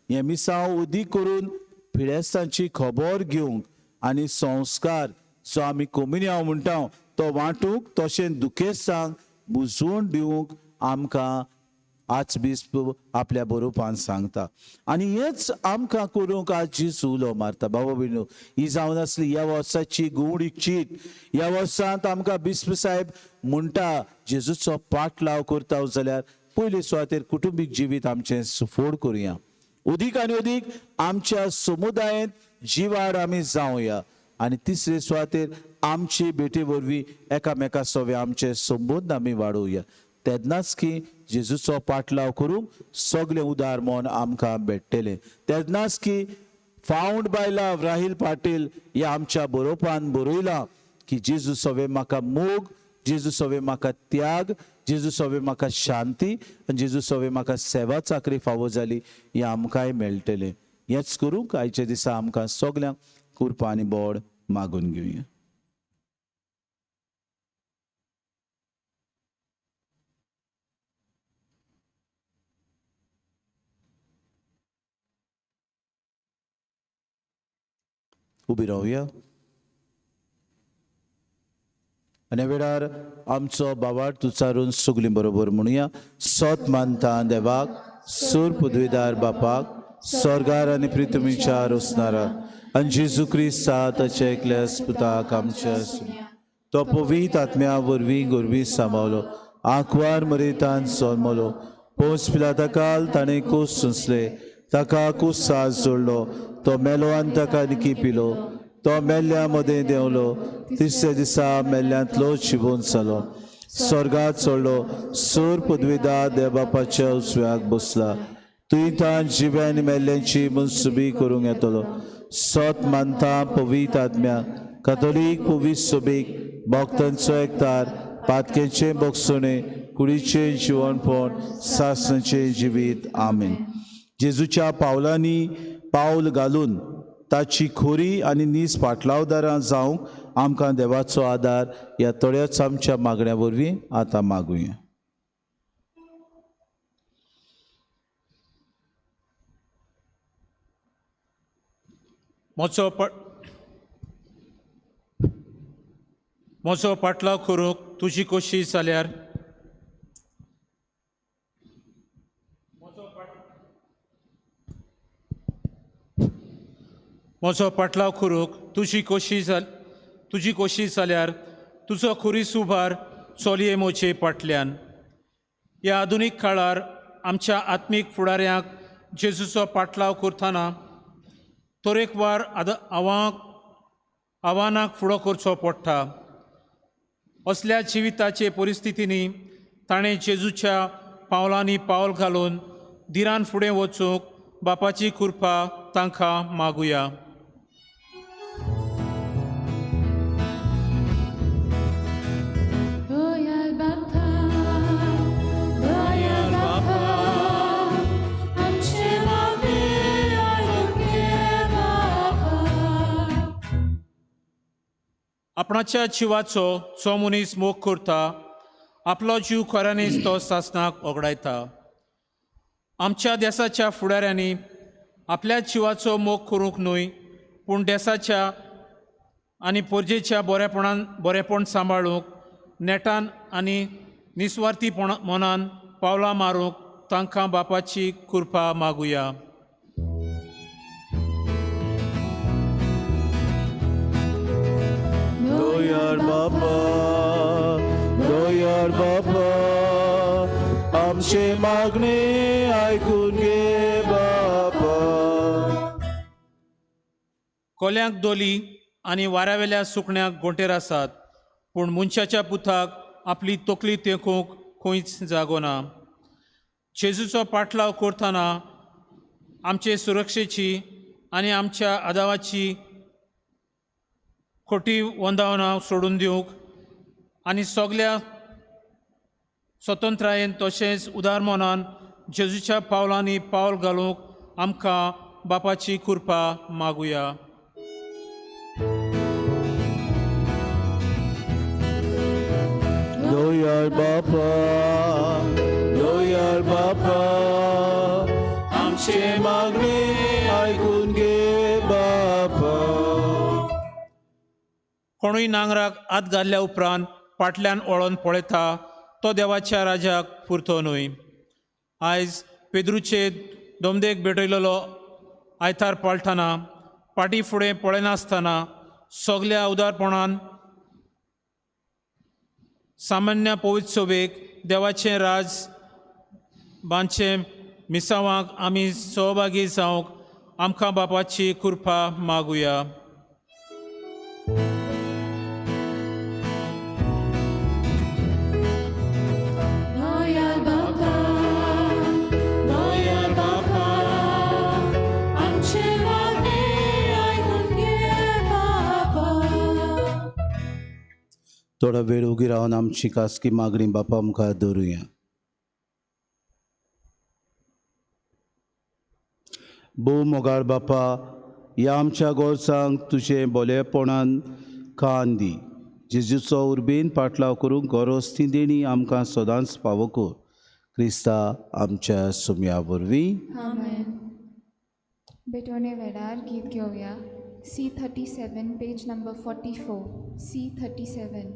हे मिसांव अदीक करून पिडेस्तांची खबर घेवंक आनी संस्कार जो आमी कम्युनिया म्हणटा तो वांटूंक, तशें दुखेस्तांक बुजवून दिवंक आमकां आज बिस्प आपल्या बरोवपान सांगता. आनी हेच आमकां करूंक आज जेजू उलो मारता. बाबा भयणो, ही जावन आसली ह्या वर्साची गवंडीक चीट. ह्या वर्सांत आमकां बिस्प साहेब म्हणटा, जेजूचो पाटलाव करता जाल्यार पयले सुवातेर कुटुंबीक जिवीत आमचें सुफोड करुया. अदीक आनी अदीक आमच्या समुदायांत जिवाड आमी जावया. आनी तिसरे सुवातेर आमचे भेटे वरवीं एकामेका सोबे आमचे संबंद आमी वाडोवया. तेन्नाच की जेजूचो पाटलाव करूंक सगलें उदार मन आमकां भेटतलें. तेन्नाच की फावंड बाय लव राहील पाटील ह्या आमच्या बरोवपान बरयलां की जेजू सोबे म्हाका मोग, जेजू सोबे म्हाका त्याग, जेजू सोबे म्हाका शांती आनी जेजू सोबे म्हाका सेवा चाकरी फावो जाली हें आमकांय मेळटलें. हेंच करूंक आयच्या दिसा आमकां सगल्यांक कृपा आनी बोड मागून घेवया. उबी रावया. आनी वेळार आमचो बावाट तुचारून सगलीं बरोबर म्हणुया. सत मानता देवाक, सूर पदवीदार बापाक स्वर्गार आनी पृथ्वीचार उसनारा आनी जेजू क्रिस्ता ताचे एकल्या पुताक आमच्या तो पवित आत्म्या वरवीं गोरवी सांबावलो आंकवार मरेतान जल्मलो पोंस पिलाता काल ताणें कूस सुंसले ताका कुसास जोडलो तो मेलो आनी ताका निकी पिलो तो मेल्ल्या मदें देंवलो तिसऱ्या दिसा मेल्ल्यांतलो जिवून जालो स्वर्गात चडलो सूर पदवीदार देवबापाच्या उजव्याक बसला तुयें जिव्यान मेल्ल्यांची मनसुबी करूंक येतलो सत मानता पवित आत्म्या कॅथोलीक पवित सभेक भक्तांचो एकतार पातकेचे बोगसणे कुडीचे जिवणपण सासणाचे जिवीत आमेन. जेजूच्या पावलांनी पावल घालून ताची खोरी आनी नीस पाटलावदारां जावंक आमकां देवाचो आदार ह्या थोड्याच आमच्या मागण्या वरवीं आतां मागुया. म्हजो पाटलाव करूंक तुजी कोशी जाल्यार म्हजो पाटलाव करूंक तुजी कोशी जाल्यार तुजो खुरी सुभार चलये मोचे पाटल्यान. ह्या आधुनीक काळार आमच्या आत्मीक फुडाऱ्यांक जेजूचो पाटलाव करतना तरेकवार आव्हानाक फुडो करचो पडटा. असल्या जिविताचे परिस्थितींनी ताणें जेजूच्या पावलांनी पावल घालून धिरान फुडें वचूंक बापाची कृपा तांकां मागुया. आपणाच्या जिवाचो जो मनीस मोग करता आपलो जीव खऱ्यांनीच तो सासणाक ओगडायता. आमच्या देशाच्या फुडाऱ्यांनी आपल्या जिवाचो मोग करूंक न्हय पूण देशाच्या आनी परजेच्या बरेपण सांबाळूंक नेटान आनी निस्वार्थी मनान पावलां मारूंक तांकां बापाची कृपा मागुया. दोयार बापा आमचे मागणे आयकून घे बापा. कोल्यांक दोली आनी वाऱ्यावेल्या सुकण्याक गोंटेर आसात पूण मनशाच्या पुताक आपली तकली तेंकूंक खंयच जागो ना. जेजूचो पाटलाव करतना आमचे सुरक्षेची आनी आमच्या आदावाची खोटी वंदावनां सोडून दिवंक आनी सगल्या स्वतंत्रायेन तशेंच उदार मनान जेजूच्या पावलांनी पावल घालूंक आमकां बापाची कृपा मागुया. दोयार बापा आमचे मागणे आयकून घे बापा. कोणूय नांगराक आत घाल्ल्या उपरांत फाटल्यान वळोन पळयता तो देवाच्या राजाक पुरतो न्हय. आयज पेद्रूचे दोमदेक भेटयलेलो आयतार पाळटना फाटी फुडें पळयनासतना सगल्या उदारपणान सामान्य पवित्र सभेक देवाचें राज बांदचे मिसावांक आमी सहभागी जावंक आमकां बापाची कृपा मागुया. थोडा वेळ उगी रावन आमची खासगी मागणी बापा मुखार दवरुया. भोव मोगाळ बापा ह्या आमच्या गोरसांक तुजे बोलेपणान कान दी. जेजूचो उर्बेन पाटलाव करूंक गरज ती देणी आमकां सदांच फावो कर. क्रिस्ता आमच्या सुमया वरवीं. बेटोने वेडार गीत घेवया. C37 page number 44. C37.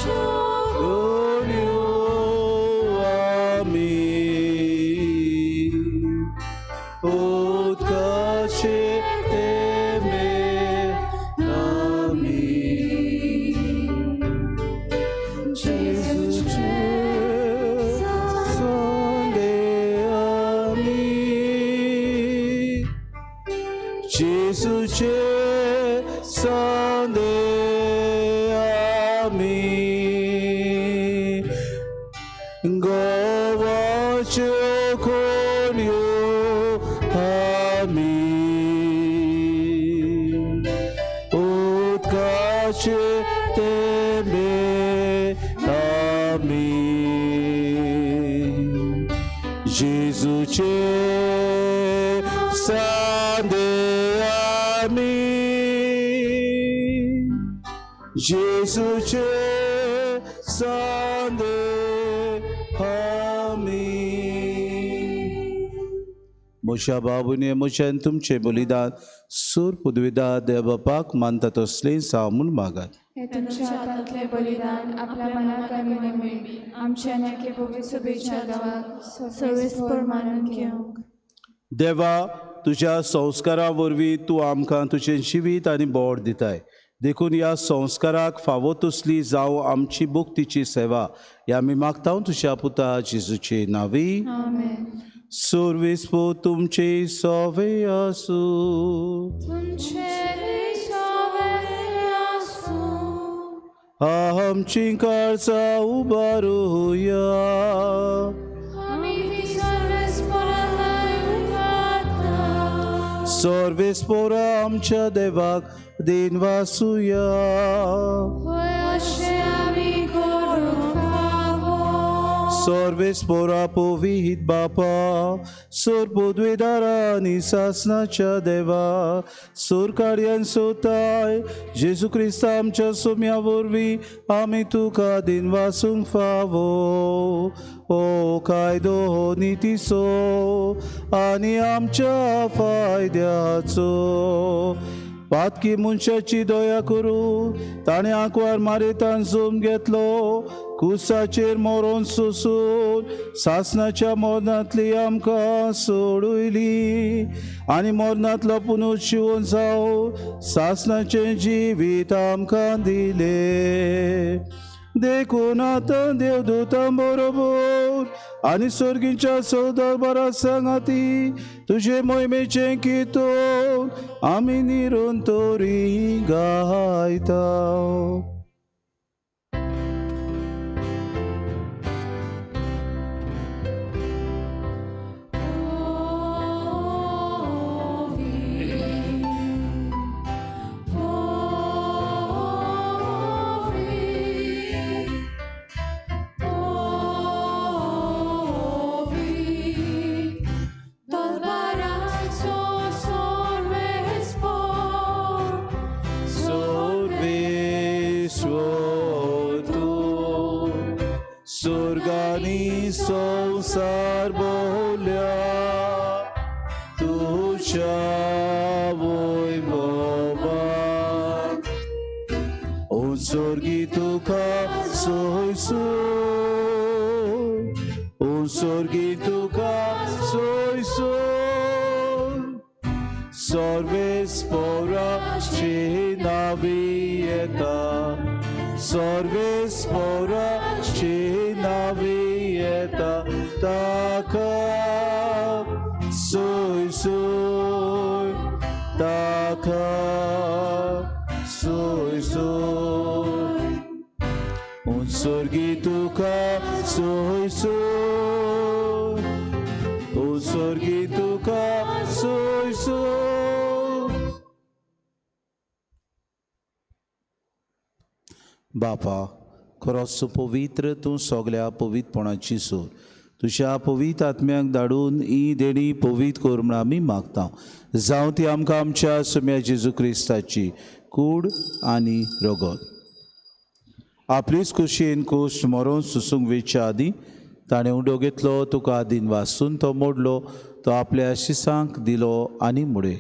कोण्यो आमी उदकाचे थेंबे आमी जेजूचे सोंदे आमी जेजूचे सोंदे आमी गोवाच्यो कोण्यो आमी उदकाचे थेंबे आमी जेजूचे सोंदे आमी जेजूचे सोंदे आमी म्हज्या बाबूने म्हज्यान तुमचें बलिदान सूर पुदविदा देवबापाक मानता तसलें सामून मागात. हे तुमच्या हातांतले बलिदान आपल्या मनाक आनी नेमी आमच्या नेके पवित्र शुभेच्छा गावाक सविस्तर मानून घेवंक. देवा, तुज्या संस्कारा वरवीं तूं आमकां तुजें जिवीत आनी बोड दिताय. देखून ह्या संस्काराक फावो तसली जावं आमची भक्तीची सेवा ह्या आमी मागता तुज्या पुता जेजूचे नांवी. आमेन. सुरविस्पो तुमचे सोवे आसूं तुमचे सोवे आसूं आमची काळजां उबारुया आमी ती सर्वेस्परांतल्यान उबारता. सर्वेस्पोरा आमच्या देवाक दिन वासुया. होय अशें आमी करूंक फावो. सर्वेस्पोरा पोविहीत बापा सोर पोदवेदारा आनी सासनाच्या देवा सोर कार्यान सोताय जेजू क्रिस्त आमच्या सोम्या वरवीं आमी तुका दिन वासूंक फावो. ओ कायदो हो नितीचो आनी आमच्या फायद्याचो. पातकी मनशाची दया करूं ताणें आंकवार मारितान जोम घेतलो कुसाचेर मरोन सोंसून सासनाच्या मरणांतली आमकां सोडूयली आनी मरणांतलो पुनर्जीवन जावं सासनाचें जिवीत आमकां दिलें. देखून आतां देवदूतां बरोबर आनी सर्गीच्या सौदरबारा सांगाती तुजे मोहिमेचें कितून आमी निरंतरी गायता. सुरगानी संसार बोल्या तुझ्या वैभवान ओ स्वर्गी तुका सोयसूर ओ स्वर्गी तुका सोयसूर सर्वेस्पराची नावी येता सर्वेस्पराची नावी येता ताका सोयसूर ताका सोयसूर उत्सर्गी तुका सोयसूर उत्सर्गी तुका सोयसूर. बापा खरोच पवित्र तूं सगल्या पवित्रपणाची सोर तुज्या पवित्र आत्म्याक धाडून ही देणी पवित्र कर म्हण आमी मागता. जावं ती आमकां आमच्या सोम्या जेजू क्रिस्ताची कूड आनी रगत. आपलीच कुशीन कुश्ट मरोन सुसूंक वेच्या आदीं ताणें उडो घेतलो तुका आदीन वाचून तो मोडलो तो आपल्या शिसांक दिलो आनी मुडे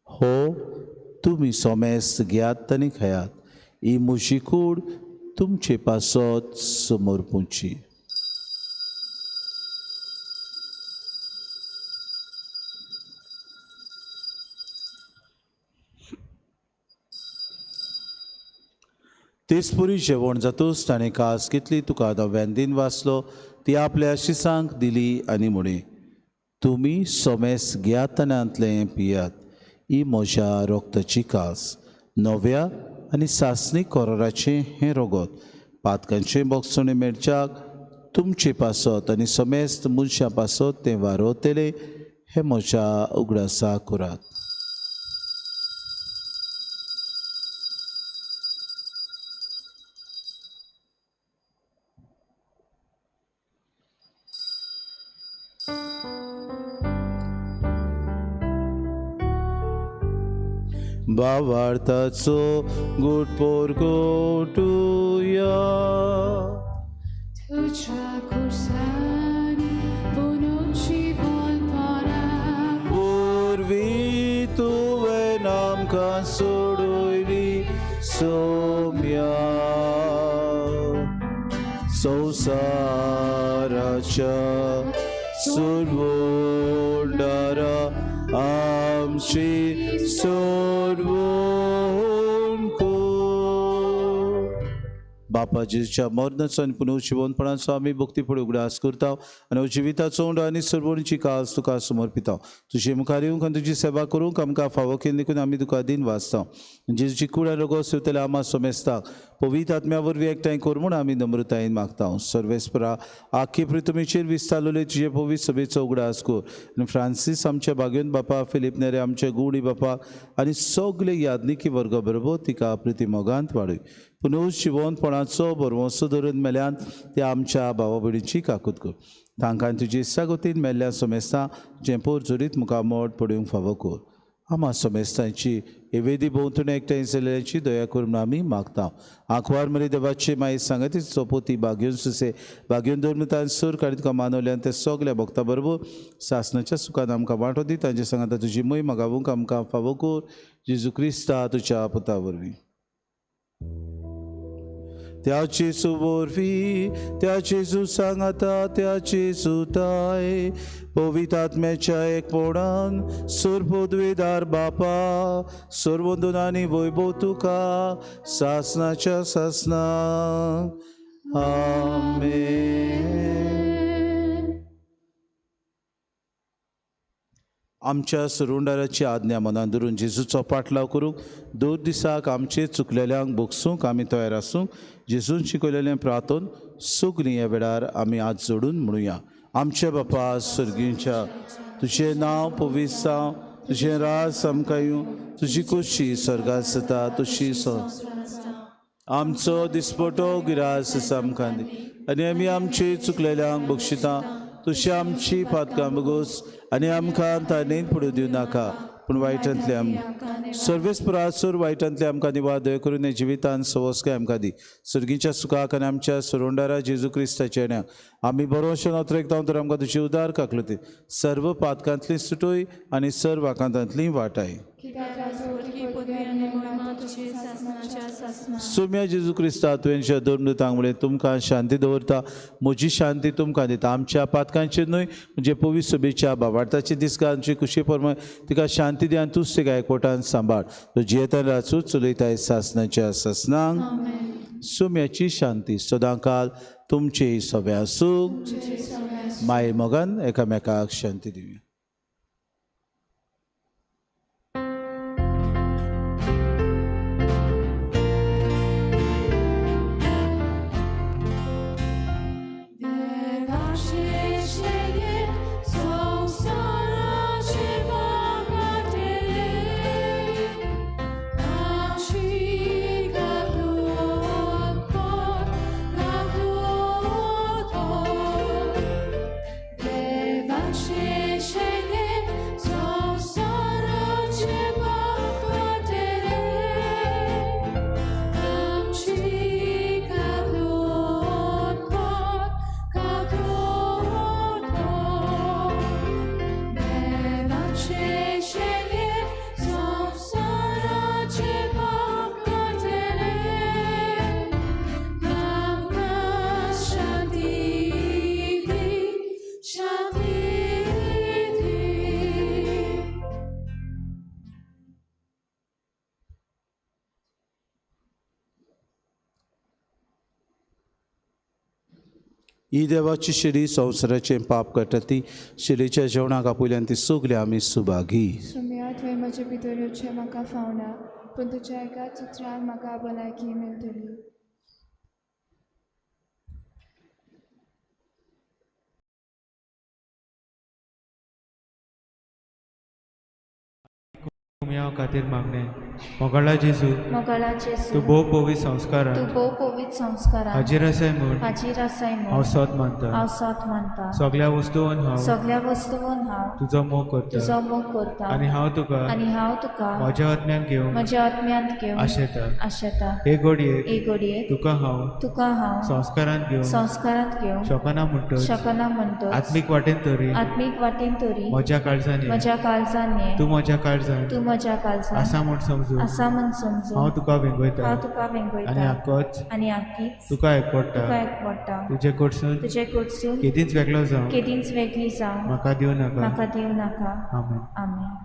हो तुमी सोमेस घेयात आनी खयात ही म्हजी कूड तुमचे पासत समोर पुंची. तेचपुरी जेवण जातूच ताणें कास घेतली, तुका नव्यान दिन वाचलो, ती आपल्या शिसांक दिली आनी म्हणे, तुमी सोमेस घेयात आनी आंतलें पियात, ही म्हज्या रोगताची कास. नव्या आनी सासणी कोराराचें हें रोगत. पातकांचें बोगसोणें मेळच्याक तुमचे पासत आनी समेस्त मनशां पासत तें वारोतलें हें म्हज्या उगडासा करात. भावार्थाचो गुटपोर गोटुया. तुझ्या कुर्सानी पुनून शिवणपणा पूर्वी तुवें आमकां सोडूयली सोम्या. संवसाराच्या सोडवोंडारा आमची सोडवून कोर. बापा जेजूच्या मरणाचो आनी पुनः जिवनपणाचो आमी भक्ती फुडें उगडास करता आनी जिविताचो उंडो आनी सरवणीची कास तुका समर्पिता. तुजे मुखार येवंक आनी तुजी सेवा करूंक आमकां फावो केन्न देखून आमी तुका दिन वाचता. जेजूची कूड आनी रगत सेवतले आमा सोमेस्ताक पवित्र आत्म्या वरवीं एकठांय कर म्हूण आमी नम्रतायेन मागता. सर्वेस्परा आख्खे पृथ्वीचेर विस्तारलेले तुजे पवित्र सभेचो उगडास कर आनी फ्रांसीस आमच्या बागेन बापा, फिलीप नेरे आमचे गुणी बापा आनी सगळे यादनिकी वर्ग बरोबर तिका प्रतिमोगांत वाडय. पुनः जिवनपणाचो बरवंसो धरून मेल्यान त्या आमच्या भावा भयणीची काकूत कर. तांकां तुजी इसागोतीन मेल्ल्या सोमेस्तां जें पोर जोरीत मुखार मोड पडूंक फावो कर. आमा सोमेस्तांची एवेदी भोंवतणी एकठांय जाल्ल्याची दया करून आमी मागता. आंखवार मरे देवाचे माई सांगाती चोपोती बागेवन सुसे बागेवन धर्मतान सूर काडी तुका मानवल्यान ते सगल्या भक्तां बरोबर सासणाच्या सुखान आमकां वांटो दी. तांचे सांगाता तुजी मय मागावूंक आमकां फावो कर. जेजू क्रिस्ता तुज्या पुता वरवीं. त्या जेजू वरवीं, त्या जेजू सांगाता, त्या जेजू ताय पवित्र आत्म्याच्या एकपणान सर्वोद्वेदार बापा सर्वोंदनांनी वैभव तुका सासणाच्या सासना. आमेन. आमच्या सुरुंडाराची आज्ञा मनान धरून जेजूचो पाटलाव करूंक दोन दिसाक आमचे चुकलेल्यांक भोगसूंक आमी तयार आसूंक जेजून शिकयलेलें प्रार्थन सगळीं ह्या वेळार आमी आज जोडून म्हणुया. आमचे बापा स्वर्गीच्या, तुजें नांव पवित्र जावं, तुजें राज आमकां येवं, तुजी कुशी स्वर्गांत जाता तशी आमचो दिसपटो गिरास आमकां दी आनी आमी आमचे चुकलेल्यांक बक्षिता. तुशी आमची पातकां बगोस आनी आमकां ताणेन फुडें दिवं नाका पूण वायटांतले सर्वेस्परासूर वायटांतले आमकां निवार दय करून हे जिवितान सवस्काय आमकां दी. सर्गीच्या सुखाक आनी आमच्या सुरोंडारा जेजू क्रिस्ताच्या येण्याक आमी बरोवशें नोत्रेक जावन तर आमकां तुजी उदार काकलती सर्व पातकांतली सुटोय आनी सर्व आकांतांतली वाटाय. सुम्या जेजू क्रिस्ता तुवेंच्या दोन तांगडे तुमकां शांती दवरता. म्हजी शांती तुमकां दिता. आमच्या पातकांचेर न्हय म्हणजे पवित्र सभेच्या भावार्थाची दिसका आमची खुशी परमय तिका शांती दी आनी तूंच तिका एकवटान सांबाळ. तो जियेतान राचूच चलयताय सासनाच्या सासनांक. सुम्याची शांती सदांकाल तुमचे सगळ्या सूख माये मोगान एकामेकाक शांती दिवया. Devaše ही देवाची शिडी संवसाराचें पाप काडटा ती शिडीच्या जेवणाक आपुल्यान ती सगली आमी सुभागी. सुम्या थंय म्हजे भितरूचे म्हाका फावना पूण तुज्या एकाच उतरान म्हाका भलायकी मेळटली. तुमया खातीर मागणे मोगाळा जेजू मोगाळा जेजू तूं भोव पवित्र संस्कारान तूं भोव पवित्र संस्कारान हाजीर आसाय म्हूण हाजीर आसाय हांव म्हूण सोत मानता. हांव सोत मानता. सगळ्या वस्तूंन हांव सगळ्या वस्तूंन हांव तुजो मोग करता तुजो मोग करता आनी हांव तुका म्हज्या आत्म्यान घेवंक म्हज्या आत्म्यांत घेवन आशेता. हे घडयेक एक घडयेक तुका हांव संस्कारान घेवन संस्कारांत घेवन शकना म्हणटोच आत्मीक वाटेन तरी म्हज्या काळजांनी तूं म्हज्या काळजांत आसा म्हूण समजून हांव तुका वेंगयता आनी आक्कोच तुका एकपडटा. तुजे कडसून केदींच वेगळो जावं म्हाका दिवं नाका. आमेन.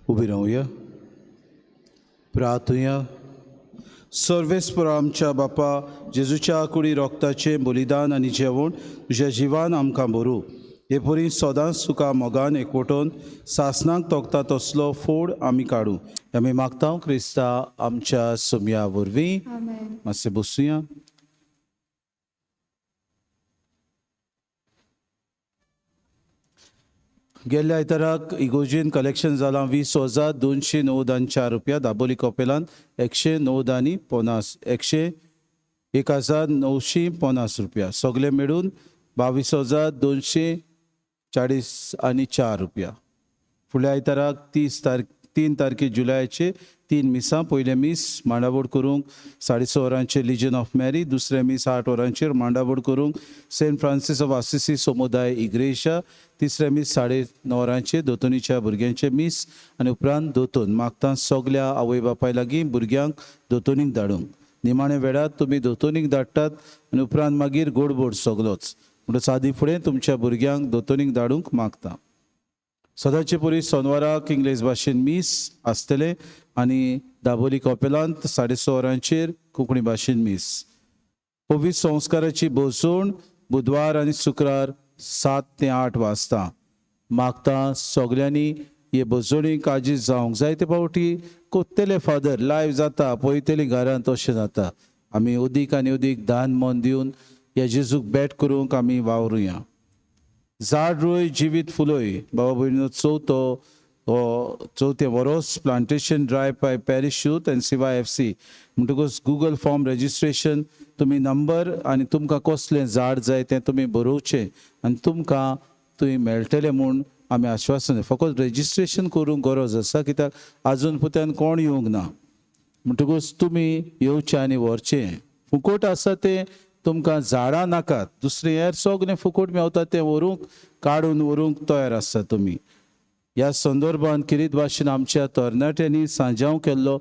उबी रावया. प्रार्थुया. सर्वेस्पर आमच्या बापा जेजूच्या कुडी रोगताचें बलिदान आनी जेवण तुज्या जिवान आमकां भरूं. हे परी सदांच तुका मोगान एकवटून सासणाक तोखता तसलो फोड आमी काडूं. आमी मागता क्रिस्ता आमच्या सुमया वरवीं. आमेन. मातशें बसूया. गेल्ल्या आयताराक इगोर्जीन कलेक्शन जालां 20,209 रुपया. दाबोली कॉपेलान 109 1,950 रुपया. सगळे मेळून 22,240 रुपया. फुडल्या आयताराक 3 तारखे जुलयाचे 3 मिसां. पयले मीस मांडावळ करूंक 6:30 वरांचेर लिजन ऑफ मॅरी. दुसरे मीस 8 वरांचेर मांडावळ करूंक सेंट फ्रांसीस ऑफ आसिसी समुदाय इग्रेशा. तिसरे मीस 9:30 वरांचेर दोतोनीच्या भुरग्यांचे मीस आनी उपरांत दोतोन. मागता सगल्या आवय बापाय लागीं भुरग्यांक दोतोनीक धाडूंक. निमाणे वेळार तुमी दोतोनीक धाडटात आनी उपरांत मागीर गोडबोड सगलोच. म्हणटच आदी फुडें तुमच्या भुरग्यांक दोतोनीक धाडूंक मागता. सदांचे परी सोनवाराक इंग्लीश भाशेन मीस आसतले आनी दाबोली कॉपेलांत 6:30 वरांचेर कोंकणी भाशेन मीस. पवित्र संस्काराची बोसोण बुधवार आनी शुक्रार 7 ते 8 वाजता. मागता सगल्यांनी हे बोसोणीक आजीज जावंक. जायते फावटी कोत्तेले फादर लायव्ह जाता पळयतली घरांत तशें जाता. आमी उदीक आनी उदीक दान मन दिवन ह्या जेजूक भेट करूंक आमी वावरुया. झाड रोय जिवीत फुलोय बाबा भयणीचो चवथें वरोस plantation drive by parish youth आनी सिवाय FC. म्हणटकूच गुगल फॉर्म रजिस्ट्रेशन तुमी नंबर आनी तुमकां कसलें झाड जाय तें तुमी बरोवचें आनी तुमकां थंय मेळटलें म्हूण आमी आश्वासन. फकत रजिस्ट्रेशन करूंक गरज आसा कित्याक आजून पुत्यान कोण येवंक ना. म्हणटकूच तुमी येवचें आनी व्हरचें. फुकट आसा तें तुमकां झाडां नाकात. दुसरें हेर सगळें फुकट मेवता तें व्हरूंक काडून व्हरूंक तयार आसता तुमी. ह्या संदर्भान किरीत भाशेन आमच्या तरणाट्यांनी सांजाव केल्लो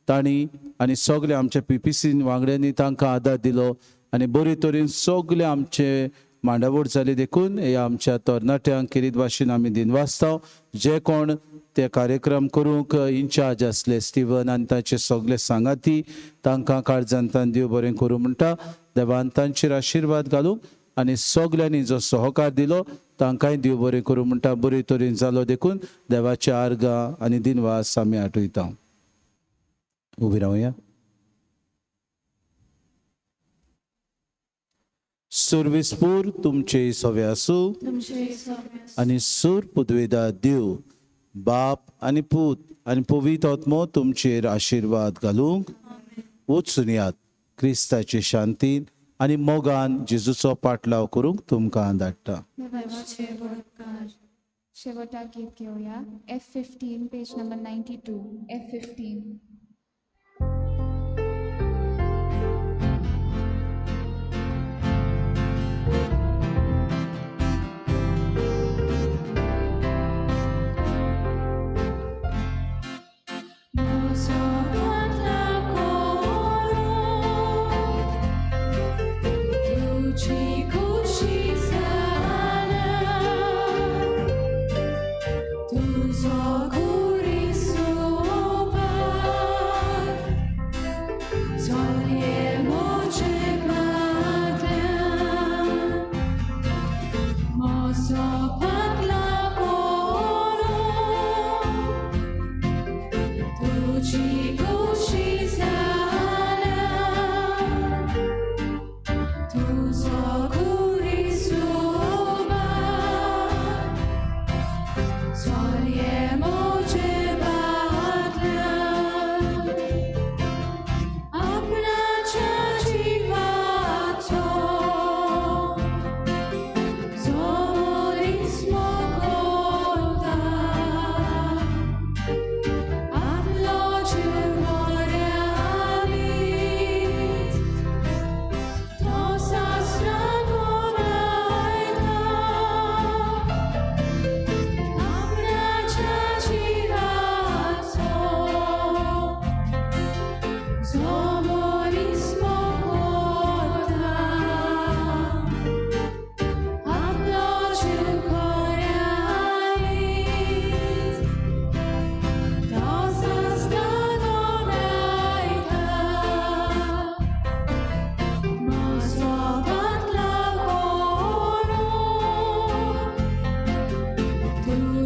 तांणी आनी सगळे आमच्या PPC वांगड्यांनी तांकां आदार दिलो आनी बरे तरेन सगळे आमचे मांडावळ जाली. देखून ह्या आमच्या तरणाट्यांक किरीत भाशेन आमी दिनवासता. जे कोण ते कार्यक्रम करूंक इन्चार्ज आसले स्टीवन आनी तांचे सगळे सांगाती तांकां काळजांतान देव बरें करूं म्हणटा. देवान तांचेर आशिर्वाद घालूं आनी सगल्यांनी जो सहकार दिलो तांकांय देव बरें करूं म्हणटा. बरे तरेन जालो देखून देवाचे आर्गां आनी दिनवास आमी आठयता. उबी रावया. सुरविस्पूर तुमचे सवे आसूं आनी सूर पुदवेदा देव बाप आनी पूत आनी पवित्र आत्मो तुमचेर आशिर्वाद घालूंक. वचून यात. क्रिस्ताचे शांतीन आनी मोगान जेजूचो पाटलाव करूंक तुमकां धाडटा. देवाचे बरोबर. शेवटाक गीत घेवया. F15 page number 92. F15. Tuzo guri soba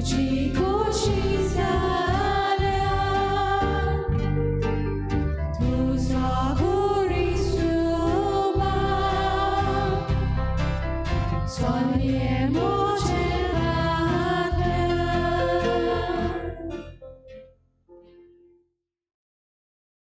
तुझी खोशी जाल्या तुझा